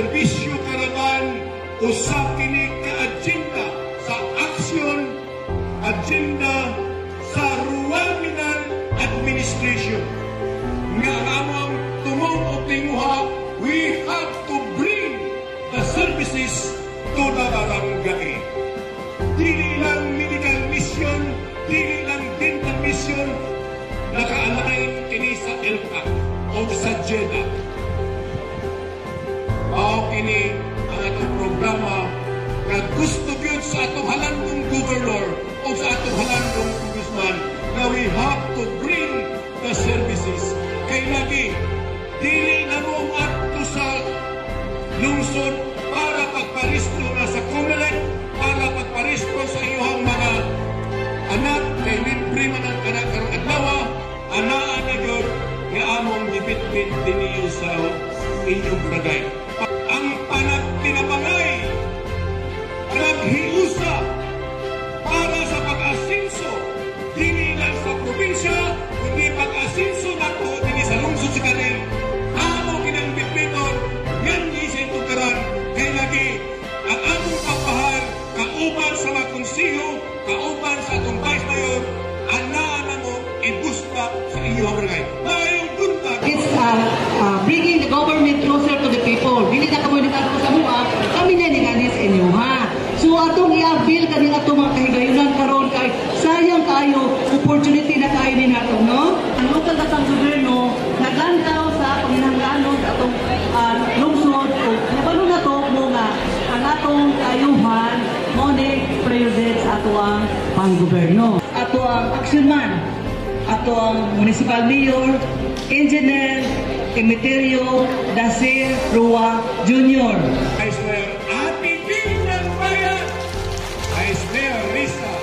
[SPEAKER 6] serbisyo karaban usab kini ka agenda sa aksyon agenda sa Rural Minan Administration nga among tumong og tinguha, we have to bring the services to the barangay. Dili lang medical mission, dili lang dental mission, naka-align kini sa ELCA o sa JEDA. Mao kini ang atong programa nga gusto gyud sa atong halandong governor o sa atong halandong congressman na we have to bring the services. Kay lagi, dili na mo ato sa lungsod para pagparisto na sa COMELEC, para pagparisto sa iyong mga anak, kay libre man ang anak karong adlaw, anaan na yun nga among dibit-bit diniyo sa inyong barangay. Ang pinapangay, naghiusa para sa pag-asinso, dili lang sa probinsya, kundi pag-asinso na po dili sa lungsod sa kanil. Amo kinang bitbiton, yan isang tukaran, kay lagi, ang among pagpahal, kauban sa mga konsiyo, kauban sa atong vice mayor, anaan na mo, ibusta sa inyong barangay. Mayong buntag!
[SPEAKER 7] It's bringing the government closer to the people. Dili na komunidad ko sa mua, kami na ni sa inyo ha. So atong i-avail kaning atong mga kahigayunan karon kay sayang kayo opportunity na kayo ni nato no. Ang lokal datang gobyerno nagandaw sa panginahanglanon sa atong lungsod o nabalo na to mo nga ang atong kayuhan mo ni priority sa ato ang panggobyerno. Ato ang action man, ato ang municipal mayor, engineer Emeterio Dacer Rua Jr.
[SPEAKER 6] Vice Mayor Ate Bing ng Bayan, Vice Mayor Risa.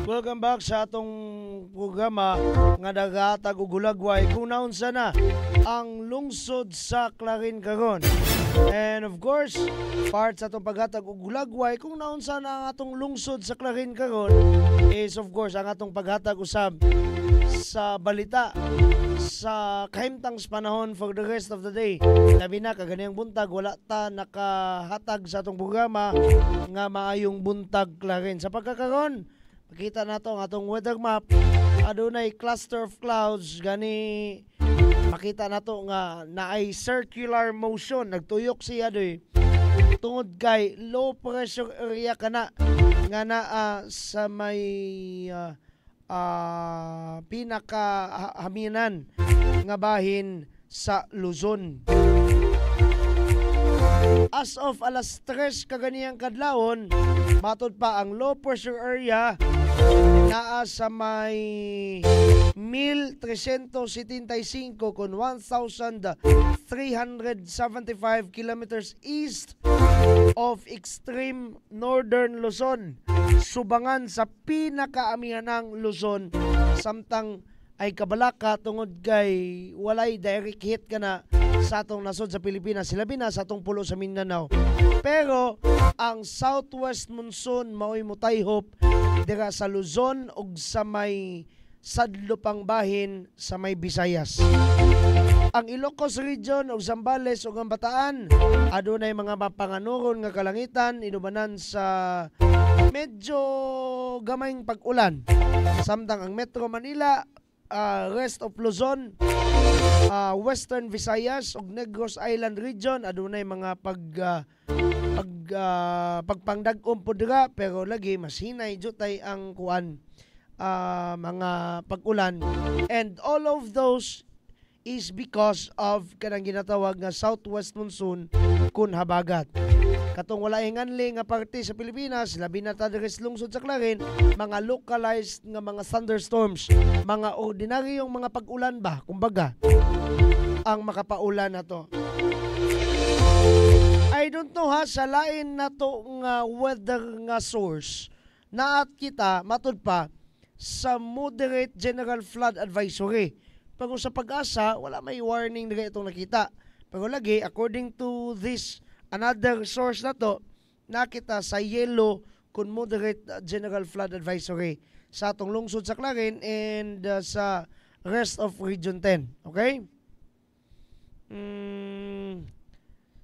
[SPEAKER 4] Welcome back sa atong programa nga nagahatag og hulagway kung naunsa na ang lungsod sa Clarin karon. And of course, part sa atong paghatag og hulagway kung naunsa na ang atong lungsod sa Clarin karon is of course ang atong paghatag usab sa balita sa kahimtang panahon for the rest of the day. Labi na kaganiyang buntag wala ta nakahatag sa atong programa nga maayong buntag Clarin. Sa pagkakaron makita nato ang atong weather map, adunay cluster of clouds gani makita nato nga naay circular motion, nagtuyok siya doy tungod kay low pressure area kana nga naa sa may pinaka haminan nga bahin sa Luzon. As of alas 3 kaganiyang kadlawon, matod pa ang low pressure area naa sa may 1375 kon 1,375 kilometers east of extreme northern Luzon, subangan sa pinakaamihanang Luzon, samtang ay kabalaka tungod kay walay direct hit kana sa atong nasod sa Pilipinas, silabi na sa atong pulo sa Mindanao. Pero ang southwest monsoon mao'y mutayhop dira sa Luzon ug sa may sadlopang bahin sa may Visayas. Ang Ilocos Region ug Zambales ug ang Bataan adunay mga mapanganuron nga kalangitan inubanan sa medyo gamayng pag-ulan. Samtang ang Metro Manila, rest of Luzon, Western Visayas ug Negros Island Region adunay mga pagpangdag-om po dira, pero lagi mas hinay jutay ang kuan mga pag-ulan, and all of those is because of kanang ginatawag nga southwest monsoon kun habagat. Katong wala hinganli nga parte sa Pilipinas, labi na ta diri sa lungsod sa Clarin, mga localized nga mga thunderstorms, mga ordinaryong mga pag-ulan ba, kumbaga, ang makapaulan na to. I don't know ha, sa lain na to nga weather nga source, naat kita, matud pa, sa moderate general flood advisory. Pero sa Pag-asa, wala may warning na itong nakita. Pero lagi, according to this another source na to, nakita sa yellow kun moderate general flood advisory sa atong lungsod sa Clarin and sa rest of Region 10. Okay?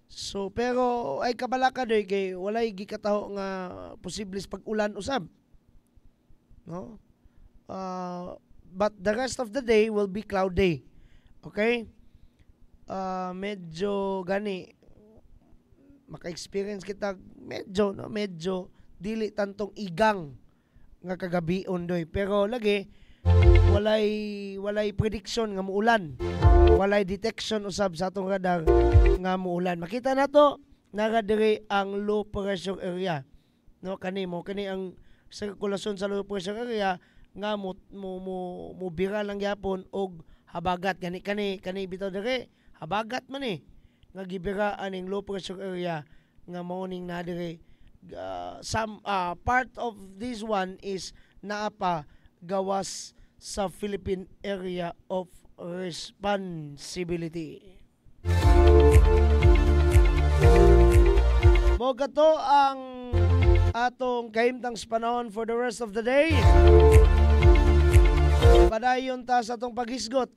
[SPEAKER 4] So pero ay kabalaka doy kay walay gikataho nga posibles pag-ulan usab. No? But the rest of the day will be cloudy. Okay? Medyo gani maka-experience kita medyo dili tantong igang nga kagabion doy. Pero lagi walay prediction nga muulan. Walay detection usab sa atong radar nga muulan. Makita nato nagadiri ang low pressure area. No, kani ang sirkulasyon sa low pressure area nga mo bira lang gyapon og habagat kani bitaw dire habagat man nga gibira aning low pressure area nga morning na dire some part of this one is naa pa gawas sa Philippine Area of Responsibility. Moga to ang atong kahimtang panahon for the rest of the day. Padayon ta sa atong paghisgot.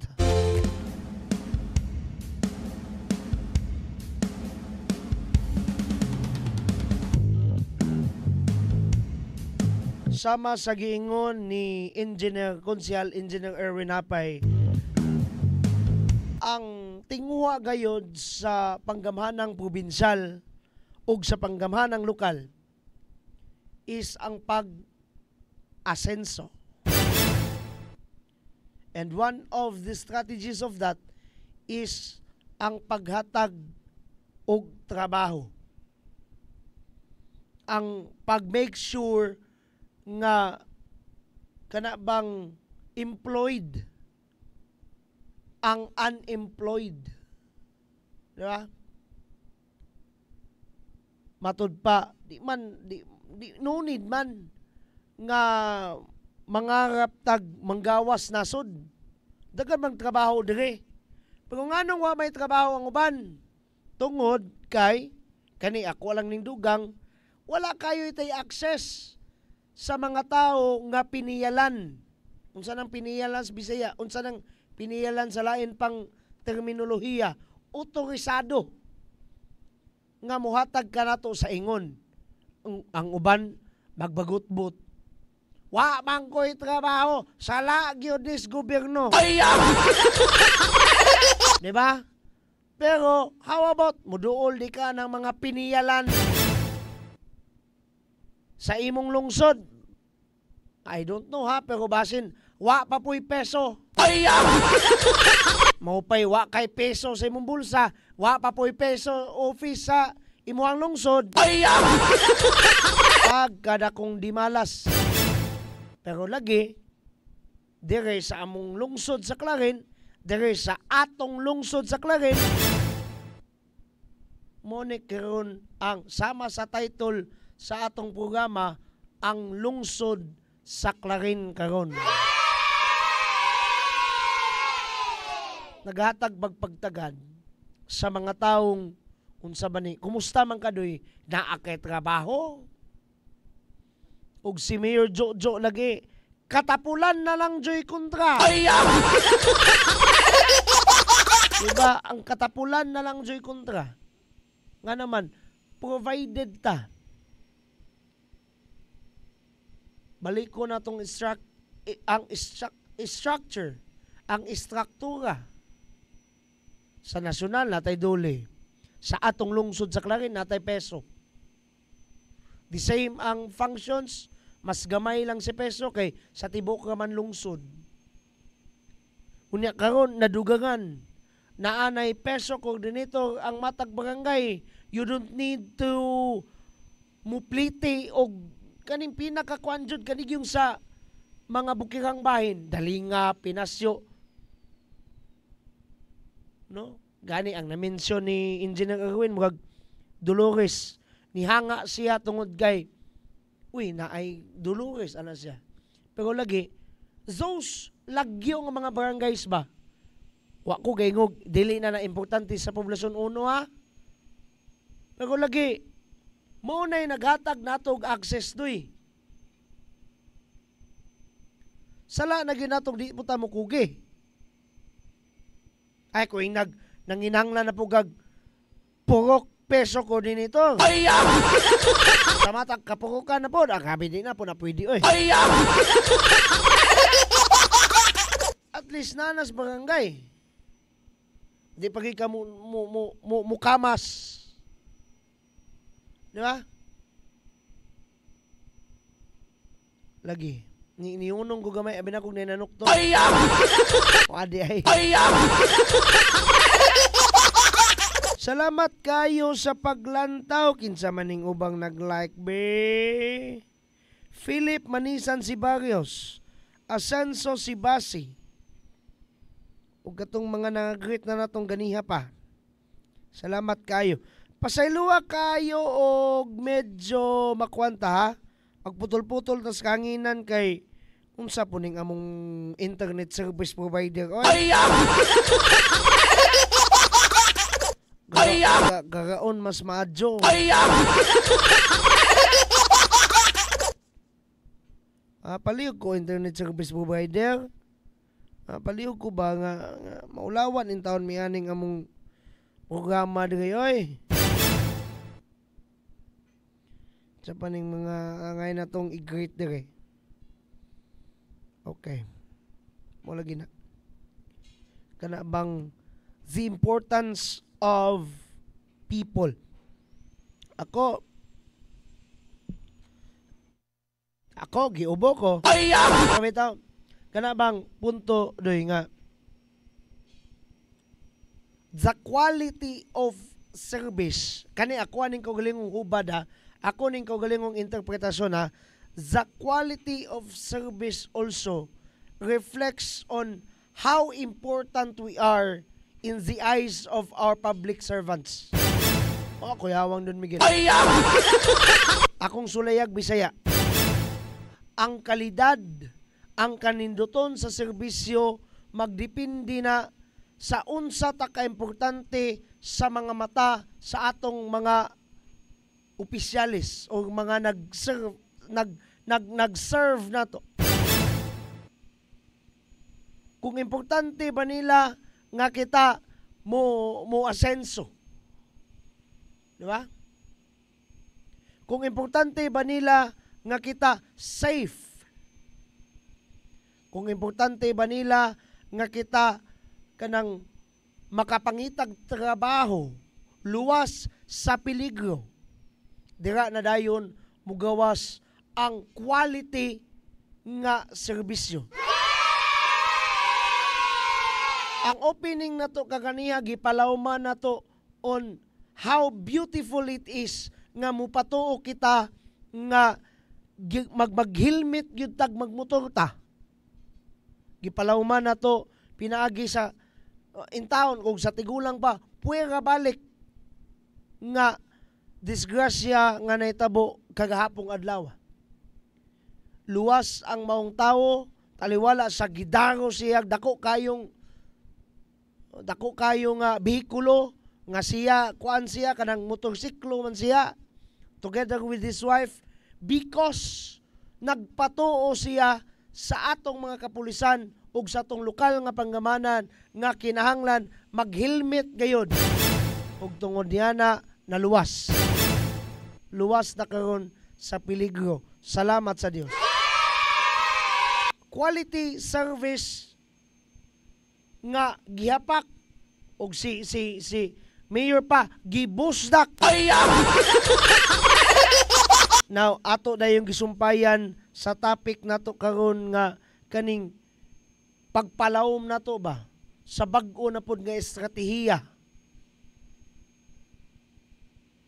[SPEAKER 4] Sama sa giingon ni Konsyal Engineer Erwin Hapay, ang tinguha gayod sa panggamhanang probinsyal ug sa panggamhanang lokal is ang pag-asenso. And one of the strategies of that is ang paghatag og trabaho. Ang pag-make sure nga kana bang employed ang unemployed. Diba? Matud pa, di no need man nga mangarap tag manggawas nasod. Dagan mang trabaho dire. Pero nganong wa may trabaho ang uban? Tungod kay kani ako lang ning dugang, wala kayo itay access sa mga tao nga piniyalan. Unsa nang piniyalan sa Bisaya, unsa nang piniyalan sa lain pang terminolohiya, otorisado nga muhatag ka nato sa ingon. Ang uban magbagutbot. Wa man ko'y trabaho, sala gyud dis gobyerno. Diba? Pero how about muduol di ka ng mga piniyalan sa imong lungsod? I don't know ha, pero basin, wa pa po'y peso. Maupay, wa kay peso sa imong bulsa, wa pa po'y peso office sa imuang lungsod. Kada kong di malas. Pero lagi, dire sa among lungsod sa Clarin, dire sa atong lungsod sa Clarin, monik karon ang sama sa title sa atong programa, ang lungsod sa Clarin karon. Naghatag bagpagtagad sa mga taong unsa ba ni, kumusta man kadoy, naa kay trabaho? Ug si Mayor Jojo lagi, katapulan na lang joy kontra. Diba, ang katapulan na lang joy kontra. Nga naman, provided ta. Balik ko na itong structure, ang istruktura. Sa nasyonal, natay dole. Sa atong lungsod sa Clarin, natay peso. The same ang functions, mas gamay lang si peso kay sa tibok raman lungsod. Unya karon nadugangan, naanay peso coordinator ang matag barangay. You don't need to muplite og kaning pinakakwanjud kanig yung sa mga bukirang bahin, Dalinga, Pinasyo. No? Gani ang na-mention ni Engineer Erwin murag Dolores, nihanga siya tungod kay naay Dolores ana siya. Pero lagi those lagyo nga mga barangays ba? Wa ko gaingog dili na importante sa poblasyon uno ha. Pero lagi Mo na'y naghatag nato og access doy. Sala na ginatong di mo ta mo kugi. Ay ko nanginanglan na pugag purok peso ko din ito. Tamatag kapurukan na po. Agabi din na po na pwede. Oy. At least nanas barangay. Di pagi ka mukamas. Di ba? Lagi. Niunong ko gamay. Abi na kong ninanok to. Wadi ay. Salamat kayo sa paglantaw. Kinsa maning ubang nag-like, be. Philip Manisan si Barrios. Asenso si Basi. Ug katong mga nag-greet na natong ganiha pa. Salamat kayo. Pasayloa kayo og medyo makwanta ha. Pagputol-putol tas kanginan kay unsa po ning among internet service provider. Oy. Gagaon mas maadyo. Palihog ko internet service provider. Palihog ko ba nga maulawan in taon mianing among programa diri oy. Sa paning mga angay na tong i-greet diri. Okay. Mo lagi na. Kana bang the importance of people. Ako giubo ko. Kami tao. Kana bang punto doy nga the quality of service. Kani ako ning kaugalingong hubad ha. Ako ning kaugalingong interpretasyon ha. The quality of service also reflects on how important we are in the eyes of our public servants. Kuyawang Don Miguel. Akong sulayag Bisaya. Ang kalidad, ang kaninduton sa serbisyo magdepende na sa unsa ta kaimportante sa mga mata sa atong mga opisyalis o mga nag-serve nato. Kung importante ba nila nga kita mo asenso. Di ba? Kung importante ba nila nga kita safe. Kung importante ba nila nga kita kanang makapangitag trabaho, luwas sa peligro. Dira na dayon mugawas ang quality nga serbisyo. Ang opening na to kaganiha gipalawman na to on how beautiful it is nga mupatuo kita nga mag-helmet gyud tag magmotor ta. Gipalawman na to pinaagi sa in town kung sa tigulang pa puwera balik nga disgrasya nga naitabo kagahapong adlaw. Luwas ang maong tawo taliwala sa gidaro siya dako kayong behikulo nga siya kuan siya kanang motorsiklo man siya together with his wife because nagpatuo siya sa atong mga kapulisan ug sa atong lokal nga panggamanan nga kinahanglan mag-helmet gayud ug tungod niya na naluwas na karon sa peligro. Salamat sa Dios. Quality service nga gihapak og si mayor pa gibusdak. Now ato na yung gisumpayan sa topic nato karon nga kaning pagpalawom nato ba sa bag-o na pod nga estratehiya.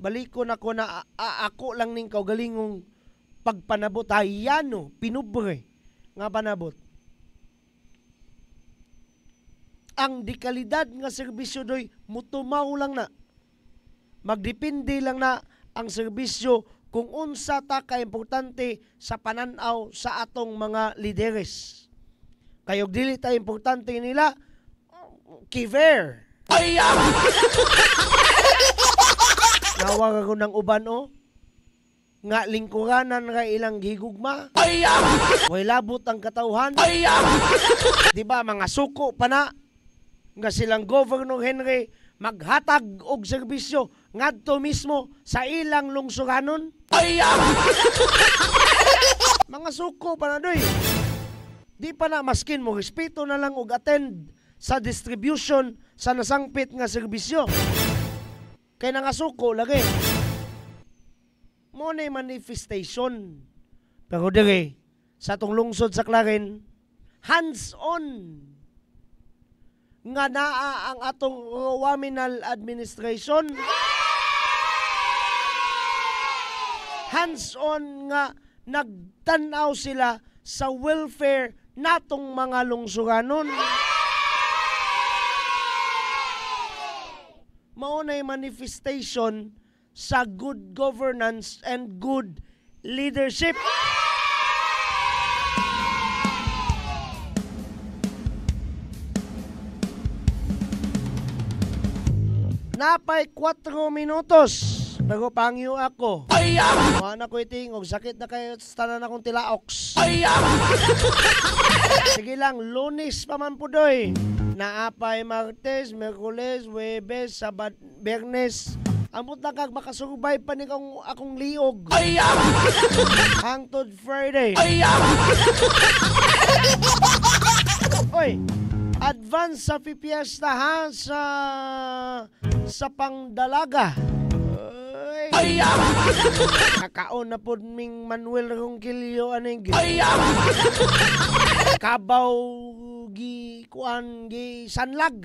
[SPEAKER 4] Balikon ako na ako lang ning kaugalingong pagpanabot hayano pinubre nga panabot. Ang dekalidad nga serbisyo doy mutumaw lang na. Magdepende lang na ang serbisyo kung unsa ta kaimportante sa pananaw sa atong mga lideres. Kayog dili ta importante nila kiver. Nawag ako ng uban o. nga lingkuranan nga ilang gigugma. Way labot ang katauhan. Di ba mga suko pa na nga silang Governor Henry maghatag og serbisyo ngadto mismo sa ilang lungsuranon. Mga suko pa na doy. Di pa na maskin mo respeto na lang og attend sa distribution sa nasangpit nga serbisyo. Kay nangasuko lagi. Mo na manifestation. Pero dire sa tong lungsod sa Clarin, hands-on nga naa ang atong Waminal administration. Hands-on nga nagtanaw sila sa welfare natong mga lungsuranon. Maunay manifestation sa good governance and good leadership. Napay 4 minutos. Pero pangyo ako. Wala ko iting og sakit na kayo sa tanan akong tilaoks. Sige lang, Lunes pa man po doy. Naapay Martes, Merkules, Huwebes, Sabad, Bernes. Amot na kag makasurvive pa ni akong liog. Hangtod Friday. Oy, advance sa pipiesta ha sa pangdalaga. Kakaon na po ming Manuel Ronquillo aning kabaw gi kuan gi sanlag.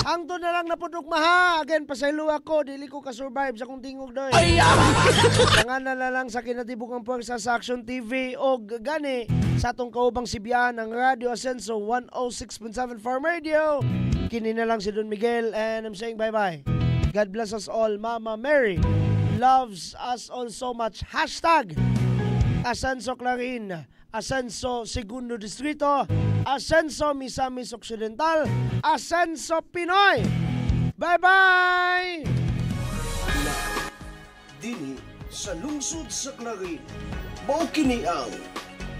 [SPEAKER 4] Ang to na lang na pudok maha. Again, pasaylo ako, dili ko ka-survive sa kong tingog doy. Tangan na lang sa kinatibukang pwersa sa Action TV o gani sa atong kaubang sibiyan ng Radio Ascenso 106.7 Farm Radio. Kini na lang si Don Miguel and I'm saying bye-bye. God bless us all. Mama Mary loves us all so much. Hashtag Ascenso Clarin, Ascenso Segundo Distrito, Ascenso Misamis Occidental, Ascenso Pinoy. Bye-bye!
[SPEAKER 1] Dini sa lungsod sa Clarin, mao kini ang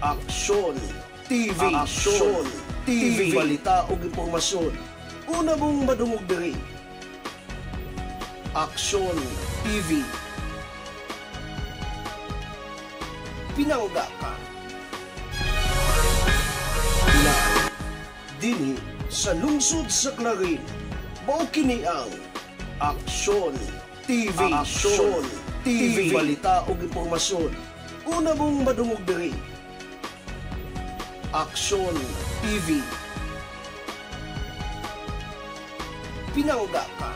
[SPEAKER 1] Aksyon TV. Aksyon TV. Balita o impormasyon. Una mong madungog diri. Aksyon TV. Pinangga ka. Dini sa lungsod sa Clarin, mao kini ang Aksyon TV. Aksyon TV. Balita o impormasyon. Una mong madungog diri. Aksyon TV. Pinangga ka.